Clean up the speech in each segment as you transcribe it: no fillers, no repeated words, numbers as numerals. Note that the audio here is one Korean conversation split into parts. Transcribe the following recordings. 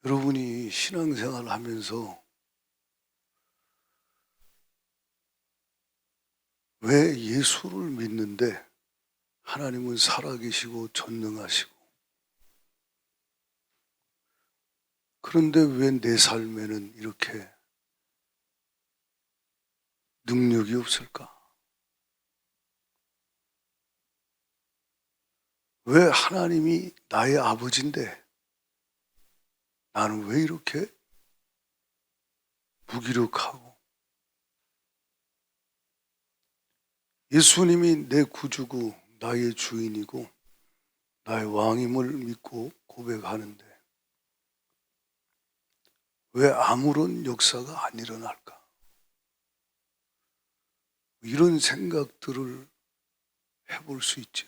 여러분이 신앙생활을 하면서 왜 예수를 믿는데 하나님은 살아계시고 전능하시고, 그런데 왜 내 삶에는 이렇게 능력이 없을까? 왜 하나님이 나의 아버지인데 나는 왜 이렇게 무기력하고, 예수님이 내 구주고 나의 주인이고 나의 왕임을 믿고 고백하는데 왜 아무런 역사가 안 일어날까? 이런 생각들을 해볼 수 있죠.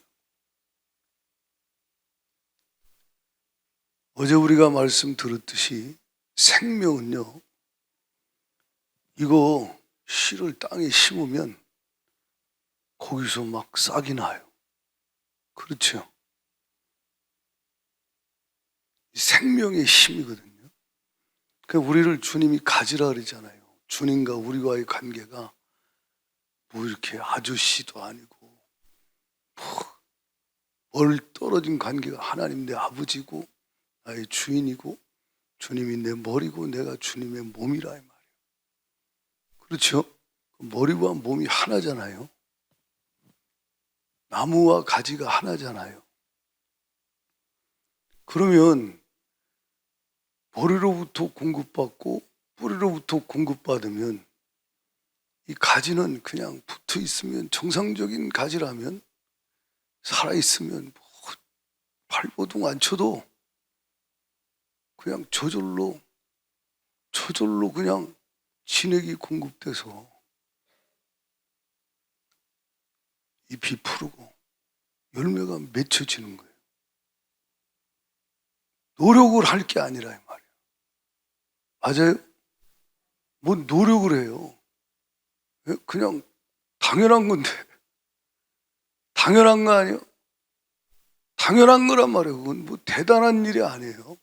어제 우리가 말씀 들었듯이 생명은요, 이거 씨를 땅에 심으면 거기서 막 싹이 나요. 그렇죠? 생명의 힘이거든요. 그러니까 우리를 주님이 가지라 그러잖아요. 주님과 우리와의 관계가 뭐 이렇게 아저씨도 아니고 멀 떨어진 관계가, 하나님 내 아버지고 나의 주인이고 주님이 내 머리고 내가 주님의 몸이라 이 말이에요. 그렇죠? 머리와 몸이 하나잖아요. 나무와 가지가 하나잖아요. 그러면 머리로부터 공급받고 뿌리로부터 공급받으면 이 가지는 그냥 붙어 있으면, 정상적인 가지라면 살아있으면 발버둥 안 쳐도 그냥 저절로 그냥 진액이 공급돼서 잎이 푸르고 열매가 맺혀지는 거예요. 노력을 할 게 아니라 이 말이에요. 맞아요? 뭐 노력을 해요. 그냥 당연한 건데. 당연한 거 아니에요? 당연한 거란 말이에요. 그건 뭐 대단한 일이 아니에요.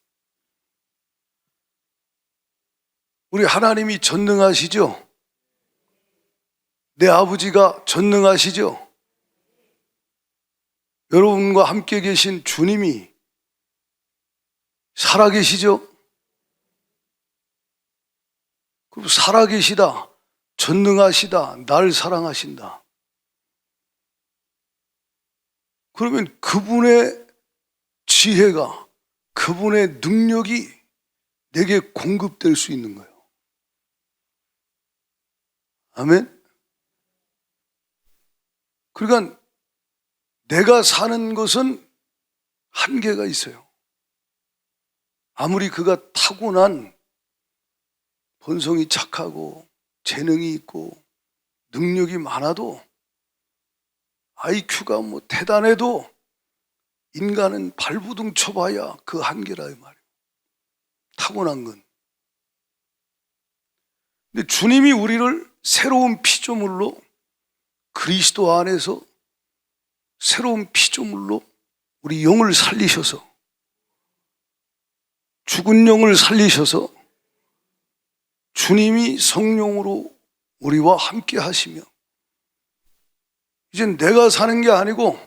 우리 하나님이 전능하시죠? 내 아버지가 전능하시죠? 여러분과 함께 계신 주님이 살아계시죠? 그럼 살아계시다, 전능하시다, 날 사랑하신다. 그러면 그분의 지혜가, 그분의 능력이 내게 공급될 수 있는 거예요. 아멘? 그러니까 내가 사는 것은 한계가 있어요. 아무리 그가 타고난 본성이 착하고 재능이 있고 능력이 많아도, IQ가 뭐 대단해도 인간은 발부둥 쳐봐야 그 한계라 이 말이에요. 타고난 건. 근데 주님이 우리를 새로운 피조물로, 그리스도 안에서 새로운 피조물로 우리 영을 살리셔서, 죽은 영을 살리셔서 주님이 성령으로 우리와 함께 하시며, 이젠 내가 사는 게 아니고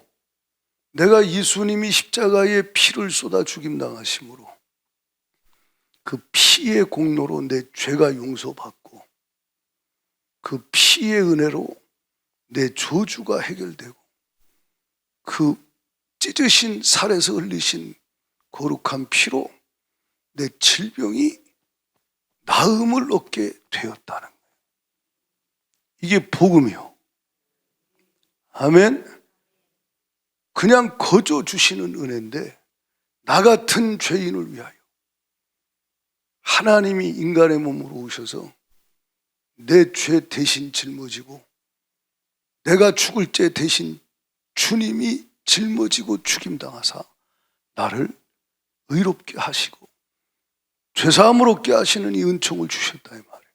내가 예수님이 십자가에 피를 쏟아 죽임당하심으로 그 피의 공로로 내 죄가 용서받고 그 피의 은혜로 내 저주가 해결되고 그 찢으신 살에서 흘리신 거룩한 피로 내 질병이 나음을 얻게 되었다는 거예요. 이게 복음이요. 아멘. 그냥 거저 주시는 은혜인데, 나 같은 죄인을 위하여 하나님이 인간의 몸으로 오셔서 내 죄 대신 짊어지고, 내가 죽을 죄 대신 주님이 짊어지고 죽임당하사 나를 의롭게 하시고 죄사함을 얻게 하시는 이 은총을 주셨다 이 말이에요.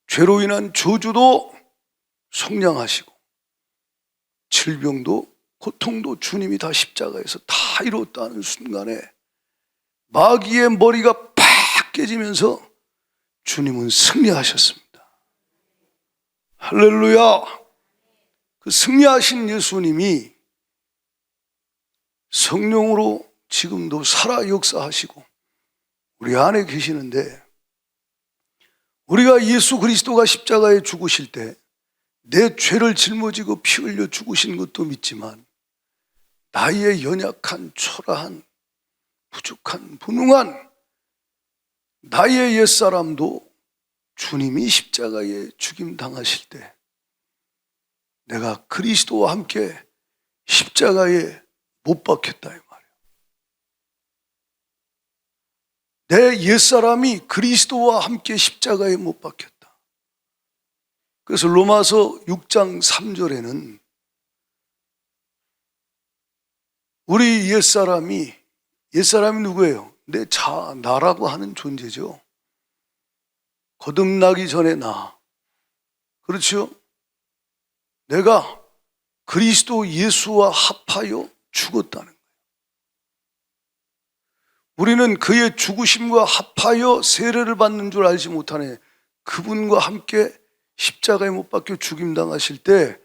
죄로 인한 저주도 속량하시고 질병도 고통도 주님이 다 십자가에서 다 이뤘다는 순간에 마귀의 머리가 팍 깨지면서 주님은 승리하셨습니다. 할렐루야. 그 승리하신 예수님이 성령으로 지금도 살아 역사하시고 우리 안에 계시는데, 우리가 예수 그리스도가 십자가에 죽으실 때 내 죄를 짊어지고 피 흘려 죽으신 것도 믿지만, 나의 연약한, 초라한, 부족한, 무능한 나의 옛사람도 주님이 십자가에 죽임 당하실 때 내가 그리스도와 함께 십자가에 못 박혔다 이 말이에요. 내 옛사람이 그리스도와 함께 십자가에 못 박혔다. 그래서 로마서 6장 3절에는 우리 옛사람이 누구예요? 내 나라고 하는 존재죠. 거듭나기 전에 나. 그렇죠? 내가 그리스도 예수와 합하여 죽었다는 거예요. 우리는 그의 죽으심과 합하여 세례를 받는 줄 알지 못하네. 그분과 함께 십자가에 못 박혀 죽임당하실 때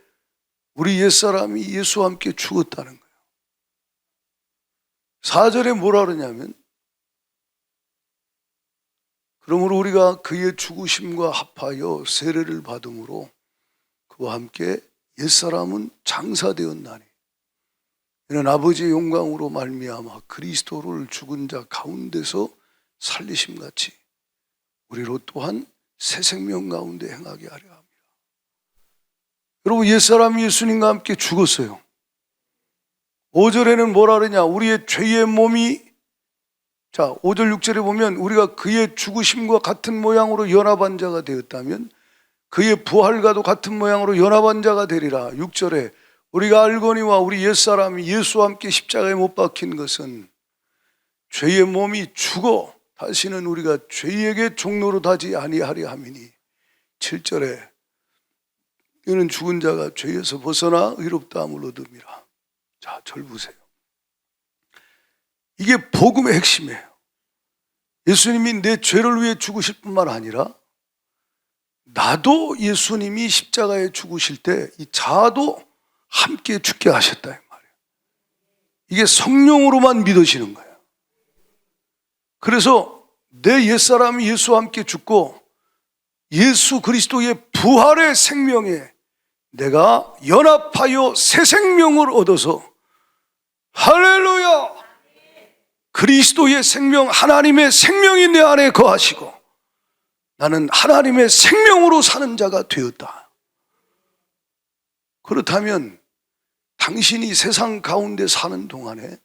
우리 옛사람이 예수와 함께 죽었다는 거예요. 4절에 뭐라 그러냐면, 그러므로 우리가 그의 죽으심과 합하여 세례를 받음으로 그와 함께 옛사람은 장사되었나니 이는 아버지의 영광으로 말미암아 그리스도를 죽은 자 가운데서 살리심같이 우리로 또한 새 생명 가운데 행하게 하려 합니다. 여러분, 옛사람이 예수님과 함께 죽었어요. 5절에는 뭐라 그러냐? 우리의 죄의 몸이, 자 5절 6절에 보면 우리가 그의 죽으심과 같은 모양으로 연합한 자가 되었다면 그의 부활과도 같은 모양으로 연합한 자가 되리라. 6절에 우리가 알거니와 우리 옛사람이 예수와 함께 십자가에 못 박힌 것은 죄의 몸이 죽어 다시는 우리가 죄에게 종노릇 하지 아니하려 함이니. 7절에 이는 죽은 자가 죄에서 벗어나 의롭다함을 얻음이라. 자, 절 보세요. 이게 복음의 핵심이에요. 예수님이 내 죄를 위해 죽으실 뿐만 아니라 나도 예수님이 십자가에 죽으실 때 이 자아도 함께 죽게 하셨다 이 말이에요. 이게 성령으로만 믿어지는 거예요. 그래서 내 옛사람이 예수와 함께 죽고 예수 그리스도의 부활의 생명에 내가 연합하여 새 생명을 얻어서, 할렐루야! 그리스도의 생명, 하나님의 생명이 내 안에 거하시고 나는 하나님의 생명으로 사는 자가 되었다. 그렇다면 당신이 세상 가운데 사는 동안에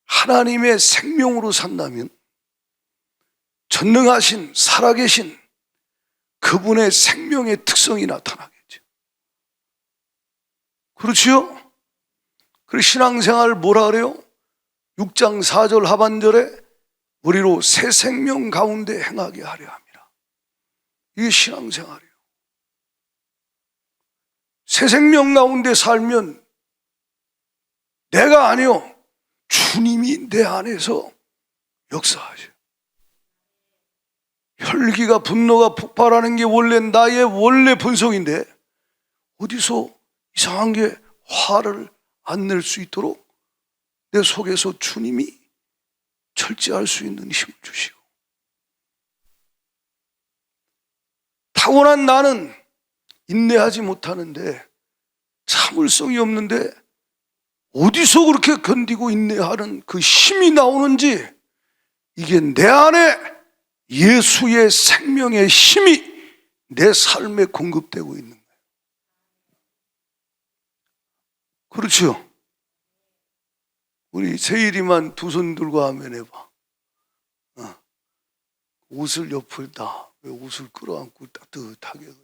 하나님의 생명으로 산다면 전능하신 살아계신 그분의 생명의 특성이 나타나겠죠. 그렇지요? 그리고 신앙생활 뭐라 그래요? 6장 4절 하반절에 우리로 새 생명 가운데 행하게 하려 합니다. 이게 신앙생활이에요. 새 생명 가운데 살면 내가 아니요, 주님이 내 안에서 역사하셔요. 혈기가, 분노가 폭발하는 게 원래 나의 원래 본성인데 어디서 이상한 게 화를 안 낼 수 있도록 내 속에서 주님이 절제할 수 있는 힘을 주시고, 타고난 나는 인내하지 못하는데, 참을성이 없는데 어디서 그렇게 견디고 인내하는 그 힘이 나오는지, 이게 내 안에 예수의 생명의 힘이 내 삶에 공급되고 있는 거예요. 그렇죠? 우리 세일이만 두 손 들고 하면 해봐. 옷을 옆을 다, 왜 옷을 끌어안고 따뜻하게 그래요.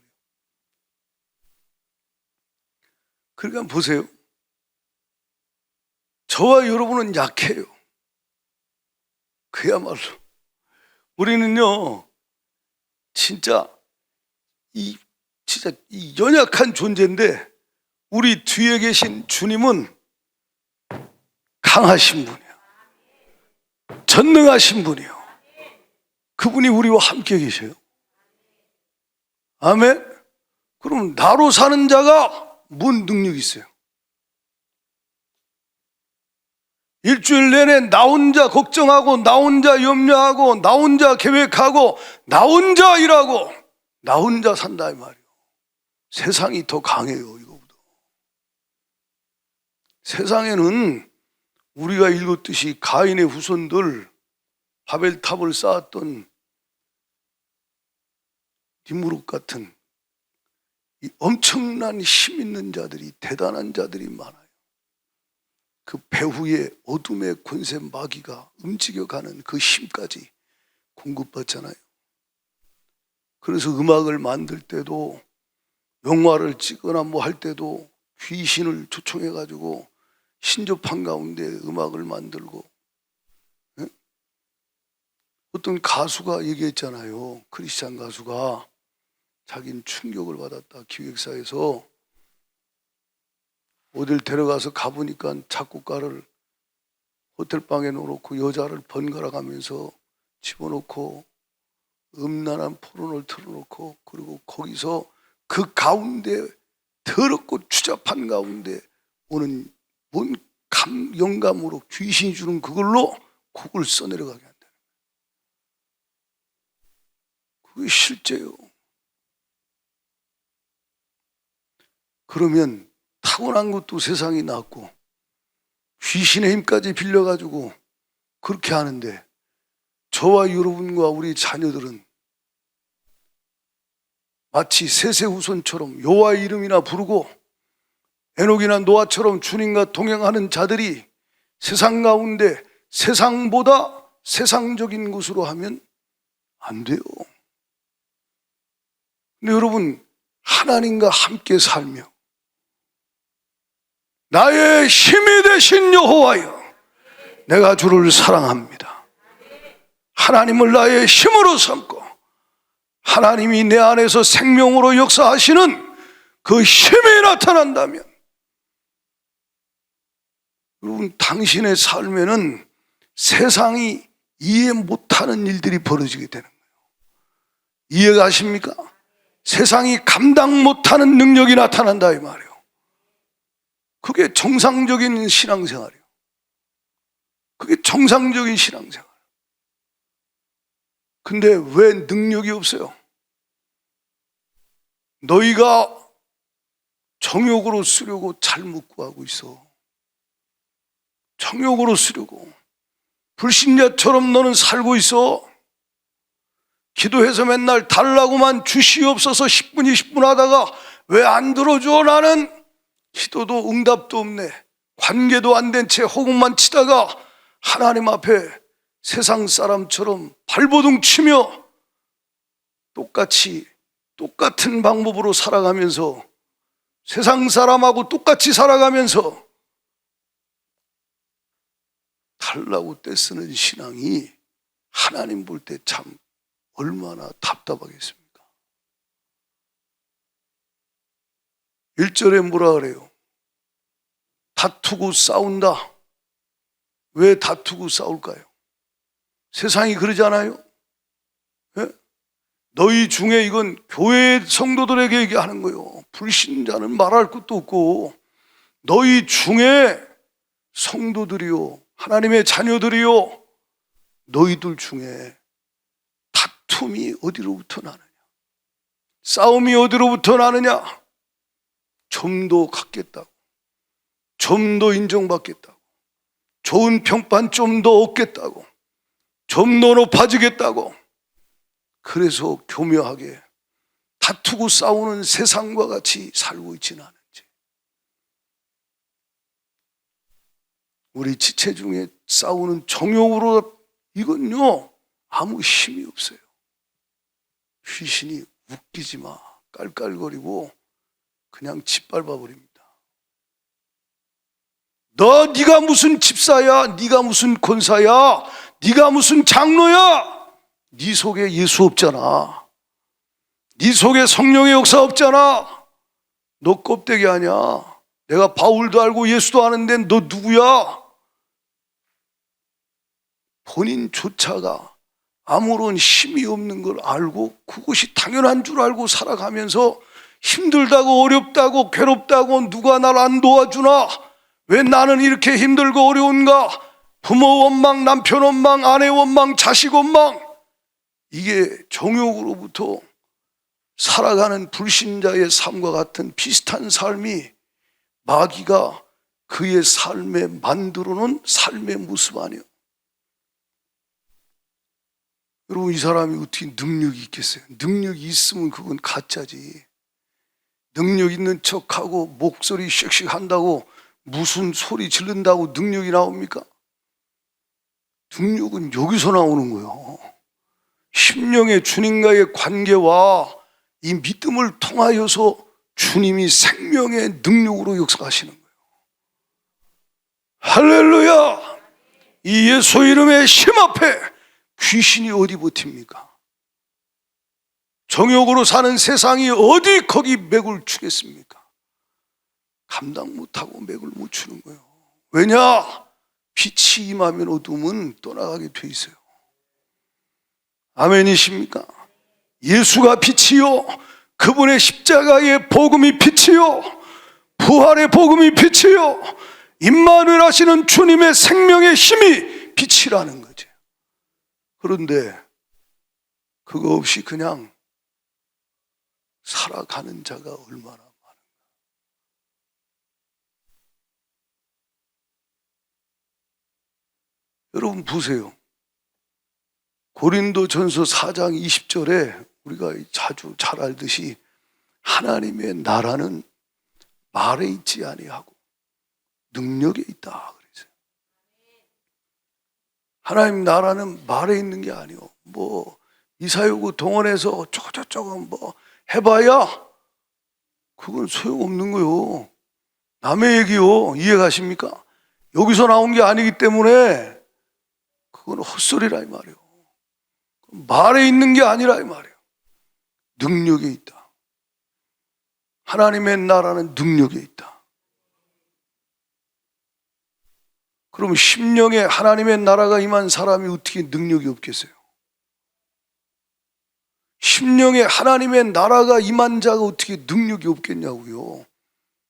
그러니까 보세요. 저와 여러분은 약해요. 그야말로 우리는요, 진짜 이 연약한 존재인데 우리 뒤에 계신 주님은 강하신 분이야. 전능하신 분이요. 그분이 우리와 함께 계셔요. 아멘. 그럼 나로 사는 자가 뭔 능력이 있어요? 일주일 내내 나 혼자 걱정하고 나 혼자 염려하고 나 혼자 계획하고 나 혼자 일하고 나 혼자 산다 이 말이에요. 세상이 더 강해요. 이거보다. 세상에는 우리가 읽었듯이 가인의 후손들 바벨탑을 쌓았던 니무롯 같은 이 엄청난 힘 있는 자들이, 대단한 자들이 많아요. 그 배후의 어둠의 권세 마귀가 움직여가는 그 힘까지 공급받잖아요. 그래서 음악을 만들 때도, 영화를 찍거나 뭐 할 때도 귀신을 초청해가지고 신접한 가운데 음악을 만들고, 어떤 가수가 얘기했잖아요. 크리스찬 가수가 자기는 충격을 받았다. 기획사에서 어딜 데려가서 가보니까 작곡가를 호텔방에 놓고 여자를 번갈아 가면서 집어넣고 음란한 포르노를 틀어놓고, 그리고 거기서 그 가운데 더럽고 추잡한 가운데 오는 뭔 영감으로 귀신이 주는 그걸로 곡을 써내려가게 한다. 그게 실제요. 그러면 타고난 것도 세상이 났고 귀신의 힘까지 빌려가지고 그렇게 하는데, 저와 여러분과 우리 자녀들은 마치 세세후손처럼 여호와의 이름이나 부르고 에녹이나 노아처럼 주님과 동행하는 자들이 세상 가운데 세상보다 세상적인 것으로 하면 안 돼요. 근데 여러분, 하나님과 함께 살며 나의 힘이 되신 여호와여, 내가 주를 사랑합니다. 하나님을 나의 힘으로 삼고 하나님이 내 안에서 생명으로 역사하시는 그 힘이 나타난다면, 여러분, 당신의 삶에는 세상이 이해 못하는 일들이 벌어지게 되는 거예요. 이해가 가십니까? 세상이 감당 못하는 능력이 나타난다 이 말이에요. 그게 정상적인 신앙생활이에요. 그게 정상적인 신앙생활. 근데 왜 능력이 없어요? 너희가 정욕으로 쓰려고 잘못 구하고 있어. 정욕으로 쓰려고. 불신자처럼 너는 살고 있어. 기도해서 맨날 달라고만 주시옵소서 10분 20분 하다가 왜 안 들어줘? 나는 기도도 응답도 없네. 관계도 안 된 채 호흡만 치다가 하나님 앞에 세상 사람처럼 발버둥 치며 똑같은 방법으로 살아가면서, 세상 사람하고 똑같이 살아가면서 달라고 떼쓰는 신앙이 하나님 볼 때 참 얼마나 답답하겠습니까? 1절에 뭐라 그래요? 다투고 싸운다. 왜 다투고 싸울까요? 세상이 그러잖아요. 예? 너희 중에, 이건 교회 성도들에게 얘기하는 거예요. 불신자는 말할 것도 없고, 너희 중에 성도들이요, 하나님의 자녀들이요, 너희들 중에 다툼이 어디로부터 나느냐? 싸움이 어디로부터 나느냐? 좀 더 갖겠다고, 좀 더 인정받겠다고, 좋은 평판 좀 더 얻겠다고, 좀 더 높아지겠다고, 그래서 교묘하게 다투고 싸우는 세상과 같이 살고 있지는 않은지. 우리 지체 중에 싸우는 정욕으로, 이건요 아무 힘이 없어요. 귀신이 웃기지 마, 깔깔거리고 그냥 짓밟아 버립니다. 네가 무슨 집사야, 네가 무슨 권사야, 네가 무슨 장로야, 네 속에 예수 없잖아. 네 속에 성령의 역사 없잖아. 너 껍데기 아니야. 내가 바울도 알고 예수도 아는데 너 누구야? 본인조차가 아무런 힘이 없는 걸 알고 그것이 당연한 줄 알고 살아가면서 힘들다고 어렵다고 괴롭다고 누가 날 안 도와주나, 왜 나는 이렇게 힘들고 어려운가, 부모 원망, 남편 원망, 아내 원망, 자식 원망, 이게 정욕으로부터 살아가는 불신자의 삶과 같은 비슷한 삶이 마귀가 그의 삶에 만들어 놓은 삶의 모습 아니에요. 여러분, 이 사람이 어떻게 능력이 있겠어요? 능력이 있으면 그건 가짜지. 능력 있는 척하고 목소리 씩씩 한다고 무슨 소리 지른다고 능력이 나옵니까? 능력은 여기서 나오는 거예요. 심령의 주님과의 관계와 이 믿음을 통하여서 주님이 생명의 능력으로 역사하시는 거예요. 할렐루야! 이 예수 이름의 힘 앞에 귀신이 어디 버팁니까? 정욕으로 사는 세상이 어디 거기 맥을 추겠습니까? 감당 못하고 맥을 못 추는 거예요. 왜냐? 빛이 임하면 어둠은 떠나가게 돼 있어요. 아멘이십니까? 예수가 빛이요, 그분의 십자가의 복음이 빛이요, 부활의 복음이 빛이요, 임마누엘 하시는 주님의 생명의 힘이 빛이라는 거죠. 그런데 그거 없이 그냥 살아가는 자가 얼마나 많은가. 여러분 보세요. 고린도전서 4장 20절에 우리가 자주 잘 알듯이 하나님의 나라는 말에 있지 아니하고 능력에 있다 그랬어요. 하나님 나라는 말에 있는 게 아니요, 뭐 이사야고 동원해서 저거 뭐 해봐야 그건 소용없는 거요. 남의 얘기요. 이해가십니까? 여기서 나온 게 아니기 때문에 그건 헛소리라 이 말이에요. 말에 있는 게 아니라 이 말이에요. 능력에 있다. 하나님의 나라는 능력에 있다. 그럼 심령에 하나님의 나라가 임한 사람이 어떻게 능력이 없겠어요? 심령에 하나님의 나라가 임한 자가 어떻게 능력이 없겠냐고요.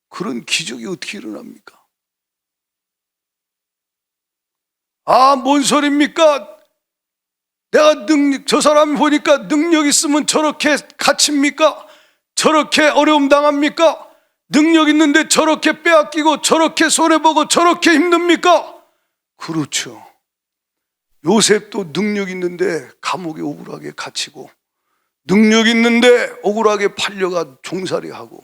그런 기적이 어떻게 일어납니까? 아, 뭔 소리입니까? 내가 저 사람 보니까 능력 있으면 저렇게 갇힙니까? 저렇게 어려움 당합니까? 능력 있는데 저렇게 빼앗기고 저렇게 손해보고 저렇게 힘듭니까? 그렇죠. 요셉도 능력 있는데 감옥에 억울하게 갇히고, 능력 있는데 억울하게 팔려가 종살이하고,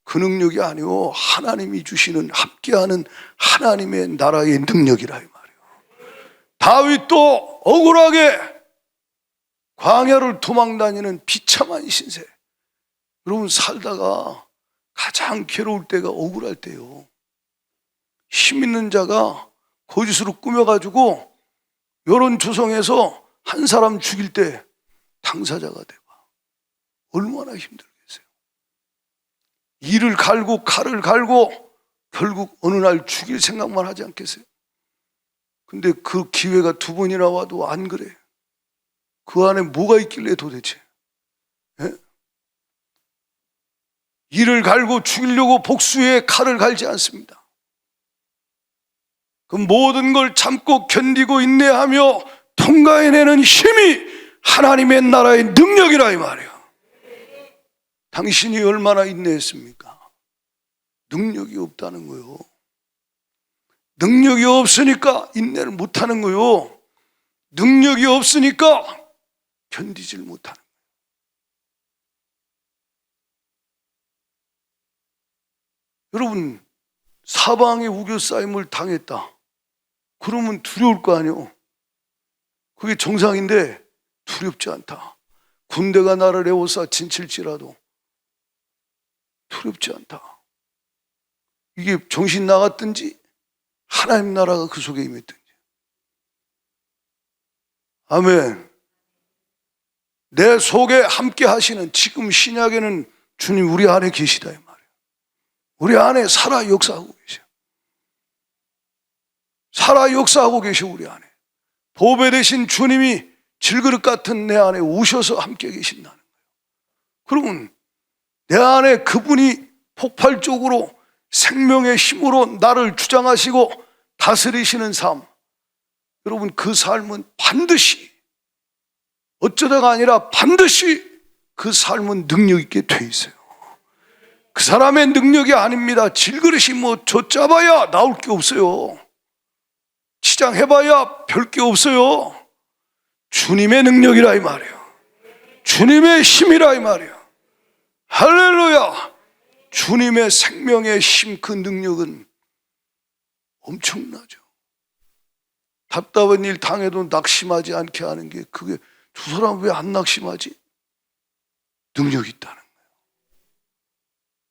그 능력이 아니오, 하나님이 주시는 함께하는 하나님의 나라의 능력이라 이 말이에요. 다윗도 억울하게 광야를 도망다니는 비참한 신세. 여러분, 살다가 가장 괴로울 때가 억울할 때요. 힘 있는 자가 거짓으로 꾸며가지고 여론 조성해서 한 사람 죽일 때 당사자가 돼봐. 얼마나 힘들겠어요. 이를 갈고 칼을 갈고 결국 어느 날 죽일 생각만 하지 않겠어요? 근데 그 기회가 두 번이나 와도 안 그래. 그 안에 뭐가 있길래 도대체? 예? 이를 갈고 죽이려고 복수의 칼을 갈지 않습니다. 그 모든 걸 참고 견디고 인내하며 통과해내는 힘이 하나님의 나라의 능력이라 이 말이에요. 당신이 얼마나 인내했습니까? 능력이 없다는 거요. 능력이 없으니까 인내를 못하는 거요. 능력이 없으니까 견디질 못하는 거예요. 여러분, 사방에 우겨싸임을 당했다. 그러면 두려울 거 아니에요. 그게 정상인데 두렵지 않다. 군대가 나를 에워싸 진칠지라도 두렵지 않다. 이게 정신 나갔든지 하나님 나라가 그 속에 임했든지. 아멘. 내 속에 함께 하시는, 지금 신약에는 주님 우리 안에 계시다 이 말이에요. 우리 안에 살아 역사하고 계셔. 살아 역사하고 계셔 우리 안에. 보배 되신 주님이 질그릇 같은 내 안에 오셔서 함께 계신다는 거예요. 그러면 내 안에 그분이 폭발적으로 생명의 힘으로 나를 주장하시고 다스리시는 삶, 여러분 그 삶은 반드시, 어쩌다가 아니라 반드시 그 삶은 능력 있게 돼 있어요. 그 사람의 능력이 아닙니다. 질그릇이 뭐 젖잡아야 나올 게 없어요. 치장해봐야 별 게 없어요. 주님의 능력이라 이 말이에요. 주님의 힘이라 이 말이에요. 할렐루야. 주님의 생명의 힘, 그 능력은 엄청나죠. 답답한 일 당해도 낙심하지 않게 하는 게, 그게 두 사람 왜 안 낙심하지? 능력이 있다는 거예요.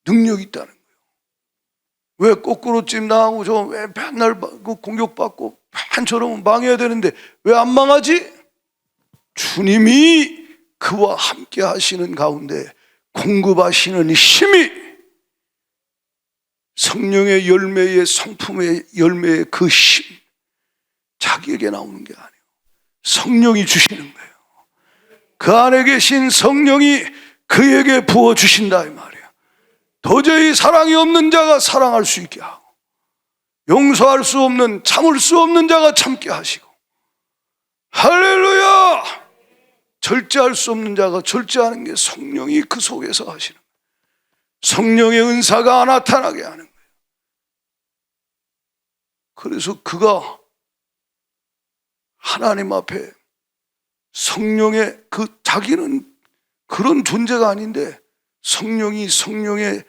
능력이 있다는 거예요. 왜 거꾸로찜 당하고 저 왜 맨날 공격받고 한처럼 망해야 되는데 왜 안 망하지? 주님이 그와 함께 하시는 가운데 공급하시는 힘이, 성령의 열매의, 성품의 열매의 그 힘, 자기에게 나오는 게 아니에요. 성령이 주시는 거예요. 그 안에 계신 성령이 그에게 부어주신다 이 말이에요. 도저히 사랑이 없는 자가 사랑할 수 있게 하고, 용서할 수 없는, 참을 수 없는 자가 참게 하시고, 할렐루야! 절제할 수 없는 자가 절제하는 게 성령이 그 속에서 하시는 거예요. 성령의 은사가 나타나게 하는 거예요. 그래서 그가 하나님 앞에 성령의 자기는 그런 존재가 아닌데 성령이 성령의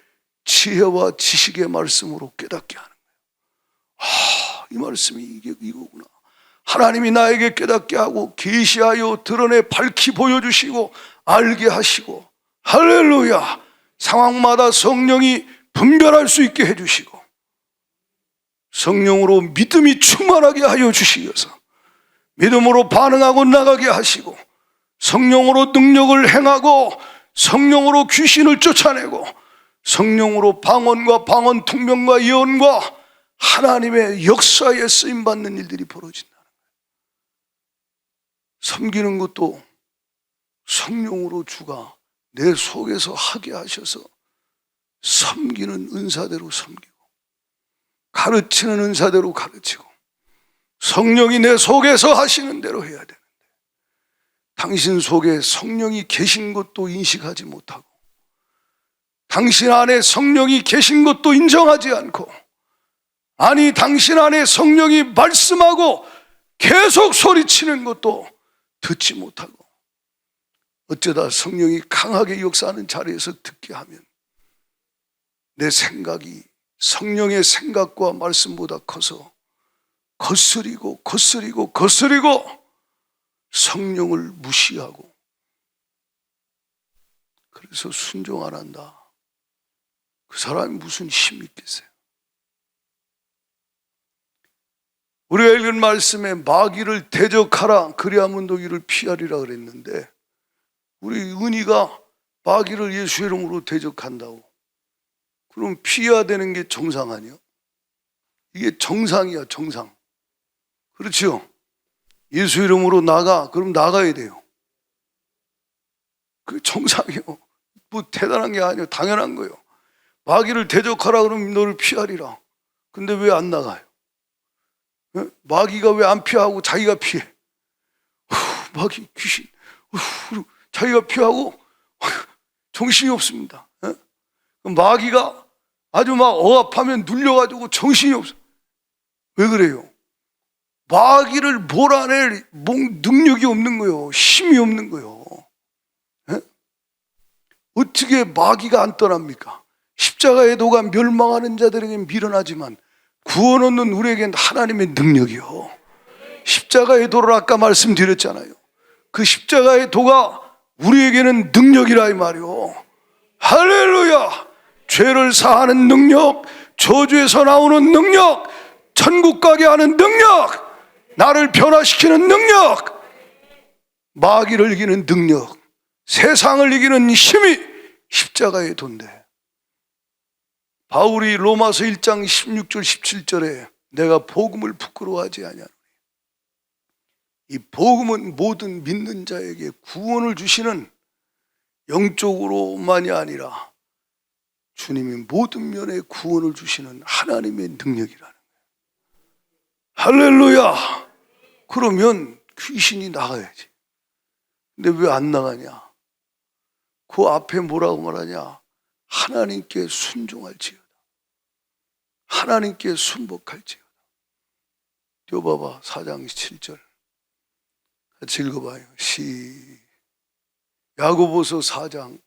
지혜와 지식의 말씀으로 깨닫게 하는 거예요. 이 말씀이 이거구나. 하나님이 나에게 깨닫게 하고 계시하여 드러내 밝히 보여주시고 알게 하시고, 할렐루야, 상황마다 성령이 분별할 수 있게 해주시고, 성령으로 믿음이 충만하게 하여 주시어서 믿음으로 반응하고 나가게 하시고, 성령으로 능력을 행하고, 성령으로 귀신을 쫓아내고, 성령으로 방언과 방언 통명과 예언과 하나님의 역사에 쓰임받는 일들이 벌어진다는 거예요. 섬기는 것도 성령으로 주가 내 속에서 하게 하셔서 섬기는 은사대로 섬기고, 가르치는 은사대로 가르치고, 성령이 내 속에서 하시는 대로 해야 되는데, 당신 속에 성령이 계신 것도 인식하지 못하고, 당신 안에 성령이 계신 것도 인정하지 않고, 아니 당신 안에 성령이 말씀하고 계속 소리치는 것도 듣지 못하고, 어쩌다 성령이 강하게 역사하는 자리에서 듣게 하면 내 생각이 성령의 생각과 말씀보다 커서 거스리고 성령을 무시하고, 그래서 순종 안 한다. 그 사람이 무슨 힘이 있겠어요? 우리가 읽은 말씀에 마귀를 대적하라 그리야 문도기를 피하리라 그랬는데, 우리 은희가 마귀를 예수의 이름으로 대적한다고, 그럼 피해야 되는 게 정상 아니에요? 이게 정상이야, 정상. 그렇죠? 예수 이름으로 나가, 그럼 나가야 돼요. 그 정상이에요. 뭐 대단한 게 아니에요. 당연한 거예요. 마귀를 대적하라 그러면 너를 피하리라. 근데 왜 안 나가요? 마귀가 왜 안 피하고 자기가 피해? 마귀, 귀신, 자기가 피하고 정신이 없습니다. 마귀가 아주 막 억압하면 눌려가지고 정신이 없어. 왜 그래요? 마귀를 몰아낼 능력이 없는 거예요. 힘이 없는 거예요. 어떻게 마귀가 안 떠납니까? 십자가의 도가 멸망하는 자들에게 미련하지만 구원 얻는 우리에게는 하나님의 능력이요. 십자가의 도를 아까 말씀드렸잖아요. 그 십자가의 도가 우리에게는 능력이라 이 말이요. 할렐루야! 죄를 사하는 능력, 저주에서 나오는 능력, 천국 가게 하는 능력, 나를 변화시키는 능력, 마귀를 이기는 능력, 세상을 이기는 힘이 십자가의 도인데, 바울이 로마서 1장 16절 17절에 내가 복음을 부끄러워하지 아니하노니 이 복음은 모든 믿는 자에게 구원을 주시는 영적으로만이 아니라 주님이 모든 면에 구원을 주시는 하나님의 능력이라는 거예요. 할렐루야! 그러면 귀신이 나가야지. 근데 왜 안 나가냐? 그 앞에 뭐라고 말하냐? 하나님께 순종할지어다. 하나님께 순복할지어다. 띄워봐봐. 4장 7절 같이 읽어봐요. 야고보서 4장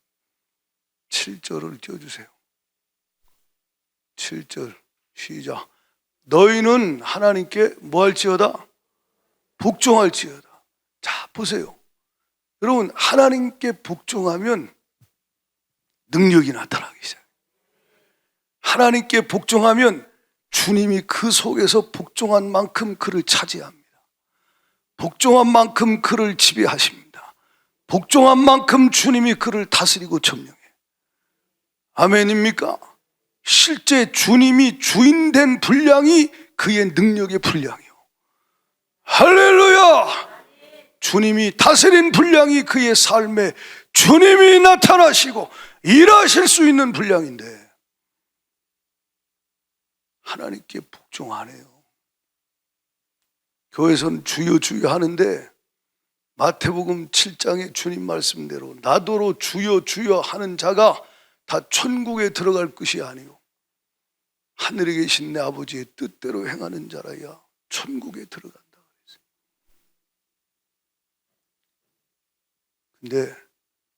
7절을 띄워주세요. 7절 시작. 너희는 하나님께 뭐 할지어다? 복종할지어다. 자, 보세요. 여러분, 하나님께 복종하면 능력이 나타나기 시작해요. 하나님께 복종하면 주님이 그 속에서 복종한 만큼 그를 차지합니다. 복종한 만큼 그를 지배하십니다. 복종한 만큼 주님이 그를 다스리고 점령해요. 아멘입니까? 실제 주님이 주인된 분량이 그의 능력의 분량이요. 할렐루야! 주님이 다스린 분량이 그의 삶에 주님이 나타나시고 일하실 수 있는 분량인데 하나님께 복종 안 해요. 교회에서는 주여 주여 하는데 마태복음 7장의 주님 말씀대로 나더러 주여 주여 하는 자가 다 천국에 들어갈 것이 아니요 하늘에 계신 내 아버지의 뜻대로 행하는 자라야 천국에 들어간다 그랬어요. 근데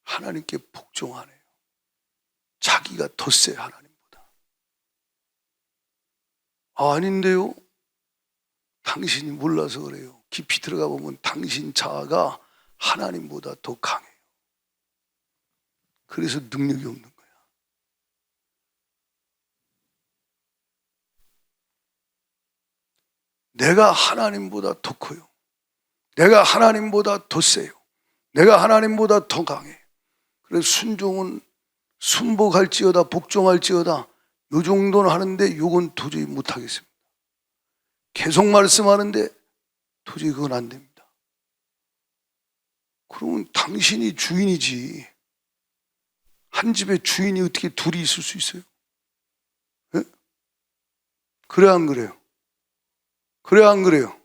하나님께 복종 안 해요. 자기가 덧세 하나님보다. 아닌데요? 당신이 몰라서 그래요. 깊이 들어가 보면 당신 자아가 하나님보다 더 강해요. 그래서 능력이 없는 거야. 내가 하나님보다 더 커요. 내가 하나님보다 더 세요. 내가 하나님보다 더 강해. 그래서 순종은 순복할지어다 복종할지어다 요 정도는 하는데 요건 도저히 못하겠습니다. 계속 말씀하는데 도저히 그건 안 됩니다. 그러면 당신이 주인이지. 한 집에 주인이 어떻게 둘이 있을 수 있어요? 네? 그래 안 그래요? 그래 안 그래요?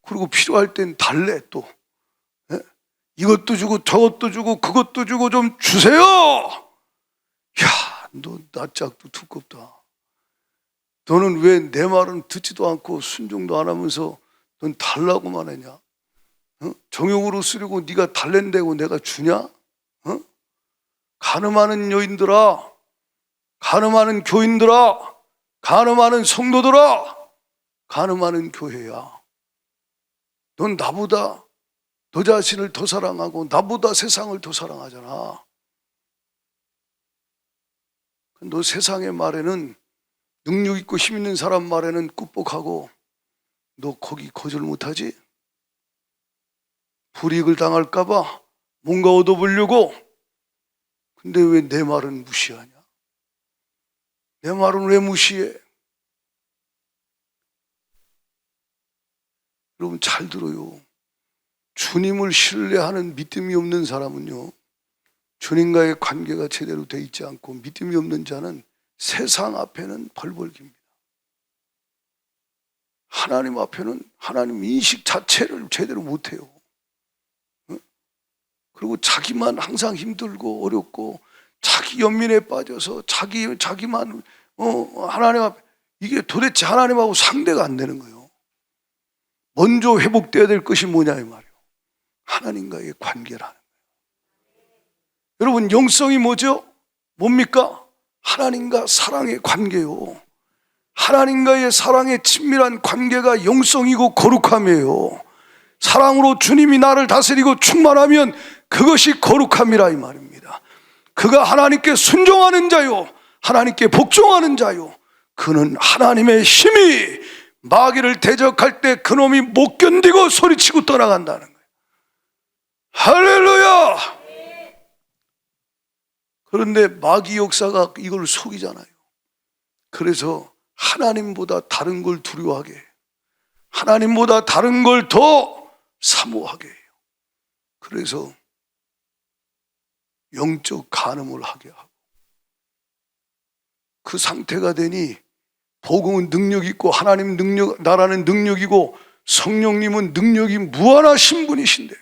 그리고 필요할 땐 달래 또. 네? 이것도 주고 저것도 주고 그것도 주고 좀 주세요. 야, 너 낯짝도 두껍다. 너는 왜 내 말은 듣지도 않고 순종도 안 하면서 넌 달라고만 하냐? 어? 정욕으로 쓰려고 네가 달랜다고 내가 주냐? 어? 간음하는 여인들아, 간음하는 교인들아, 간음하는 성도들아, 간음하는 교회야. 넌 나보다 너 자신을 더 사랑하고 나보다 세상을 더 사랑하잖아. 너 세상의 말에는 능력 있고 힘 있는 사람 말에는 꾹뻑하고 너 거기 거절 못하지? 불이익을 당할까 봐 뭔가 얻어보려고. 근데 왜 내 말은 무시하냐? 내 말은 왜 무시해? 여러분 잘 들어요. 주님을 신뢰하는 믿음이 없는 사람은요, 주님과의 관계가 제대로 돼 있지 않고 믿음이 없는 자는 세상 앞에는 벌벌 깁니다. 하나님 앞에는 하나님 인식 자체를 제대로 못해요. 그리고 자기만 항상 힘들고 어렵고 자기 연민에 빠져서 자기만 하나님 앞에, 이게 도대체 하나님하고 상대가 안 되는 거예요. 먼저 회복돼야 될 것이 뭐냐 이 말이에요. 하나님과의 관계라는 거예요. 여러분 영성이 뭐죠? 뭡니까? 하나님과 사랑의 관계요. 하나님과의 사랑의 친밀한 관계가 영성이고 거룩함이에요. 사랑으로 주님이 나를 다스리고 충만하면 그것이 거룩함이라 이 말입니다. 그가 하나님께 순종하는 자요, 하나님께 복종하는 자요, 그는 하나님의 힘이 마귀를 대적할 때 그놈이 못 견디고 소리치고 떠나간다는 거예요. 할렐루야! 그런데 마귀 역사가 이걸 속이잖아요. 그래서 하나님보다 다른 걸 두려워하게, 하나님보다 다른 걸 더 사모하게 해요. 그래서 영적 간음을 하게 하고, 그 상태가 되니 복음은 능력 있고 하나님 능력, 나라는 능력이고 성령님은 능력이 무한하신 분이신데,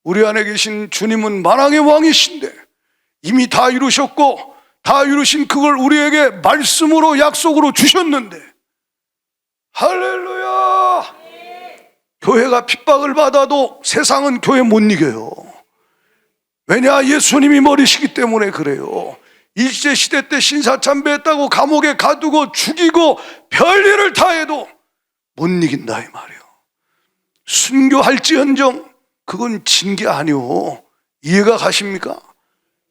우리 안에 계신 주님은 만왕의 왕이신데 이미 다 이루셨고, 다 이루신 그걸 우리에게 말씀으로 약속으로 주셨는데, 할렐루야! 교회가 핍박을 받아도 세상은 교회 못 이겨요. 왜냐? 예수님이 머리시기 때문에 그래요. 일제시대 때 신사참배했다고 감옥에 가두고 죽이고 별일을 다 해도 못 이긴다 이 말이에요. 순교할지언정 그건 진 게 아니오. 이해가 가십니까?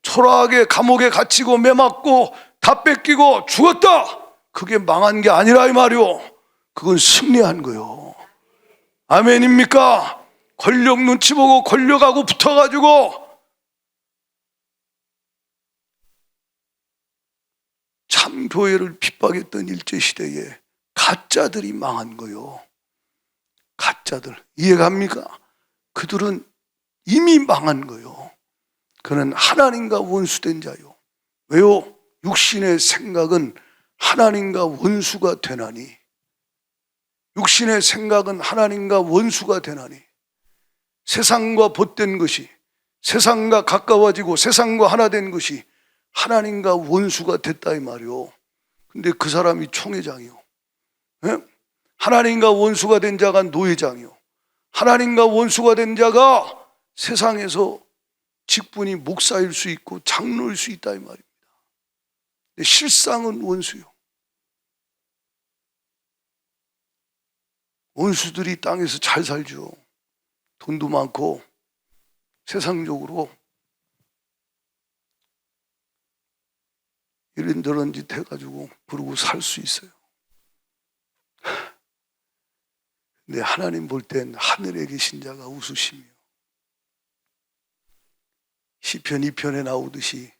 초라하게 감옥에 갇히고 매맞고 다 뺏기고 죽었다, 그게 망한 게 아니라 이 말이오. 그건 승리한 거요. 아멘입니까? 권력 눈치 보고 권력하고 붙어가지고 참 교회를 핍박했던 일제시대에 가짜들이 망한 거요. 가짜들, 이해갑니까? 그들은 이미 망한 거요. 그는 하나님과 원수된 자요. 왜요? 육신의 생각은 하나님과 원수가 되나니, 육신의 생각은 하나님과 원수가 되나니, 세상과 벗된 것이, 세상과 가까워지고 세상과 하나 된 것이 하나님과 원수가 됐다 이 말이요. 근데 그 사람이 총회장이요. 예? 하나님과 원수가 된 자가 노회장이요. 하나님과 원수가 된 자가 세상에서 직분이 목사일 수 있고 장로일 수 있다 이 말입니다. 근데 실상은 원수요. 원수들이 땅에서 잘 살죠. 돈도 많고 세상적으로 이런저런 짓 해가지고 그러고 살 수 있어요. 근데 하나님 볼 땐 하늘에 계신 자가 우수시며, 시편 2편에 나오듯이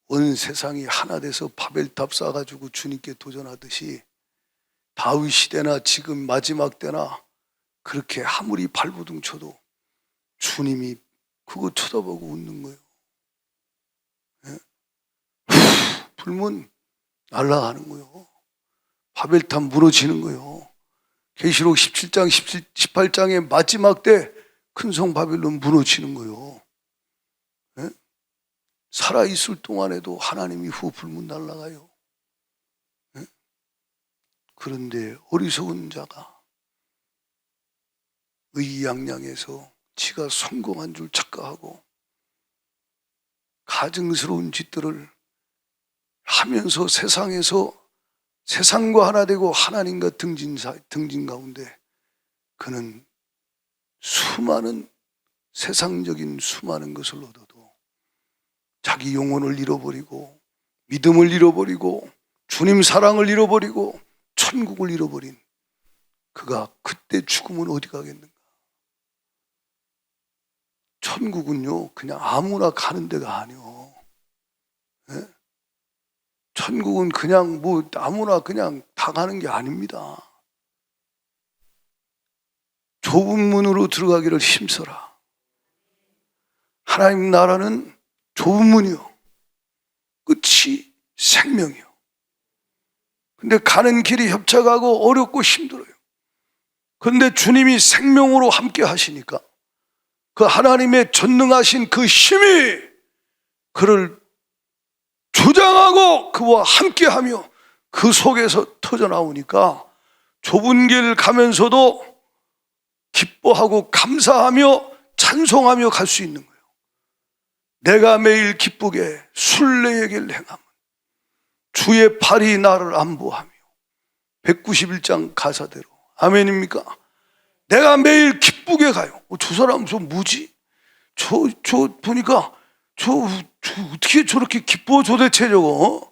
온 세상이 하나 돼서 바벨탑 쌓아가지고 주님께 도전하듯이 다윗 시대나 지금 마지막 때나 그렇게 아무리 발버둥 쳐도 주님이 그거 쳐다보고 웃는 거예요. 예? 불면 날아가는 거예요. 바벨탑 무너지는 거예요. 계시록 17장, 18장의 마지막 때 큰 성 바벨론 무너지는 거예요. 예? 살아있을 동안에도 하나님이 후 불문 날아가요. 예? 그런데 어리석은 자가 의양양해서 지가 성공한 줄 착각하고 가증스러운 짓들을 하면서 세상에서 세상과 하나 되고 하나님과 등진 가운데 그는 수많은 세상적인 수많은 것을 얻어도 자기 영혼을 잃어버리고 믿음을 잃어버리고 주님 사랑을 잃어버리고 천국을 잃어버린 그가 그때 죽으면 어디 가겠는가? 천국은요 그냥 아무나 가는 데가 아니요. 예? 천국은 그냥 뭐 아무나 그냥 다 가는 게 아닙니다. 좁은 문으로 들어가기를 힘써라. 하나님 나라는 좁은 문이요, 끝이 생명이요. 근데 가는 길이 협착하고 어렵고 힘들어요. 그런데 주님이 생명으로 함께 하시니까 그 하나님의 전능하신 그 힘이 그를 주장하고 그와 함께하며 그 속에서 터져나오니까 좁은 길 가면서도 기뻐하고 감사하며 찬송하며 갈 수 있는 거예요. 내가 매일 기쁘게 순례의 길 행함은 주의 팔이 나를 안보하며, 191장 가사대로. 아멘입니까? 내가 매일 기쁘게 가요. 저 사람 저 뭐지? 저 보니까 저 어떻게 저렇게 기뻐 도대체 저거?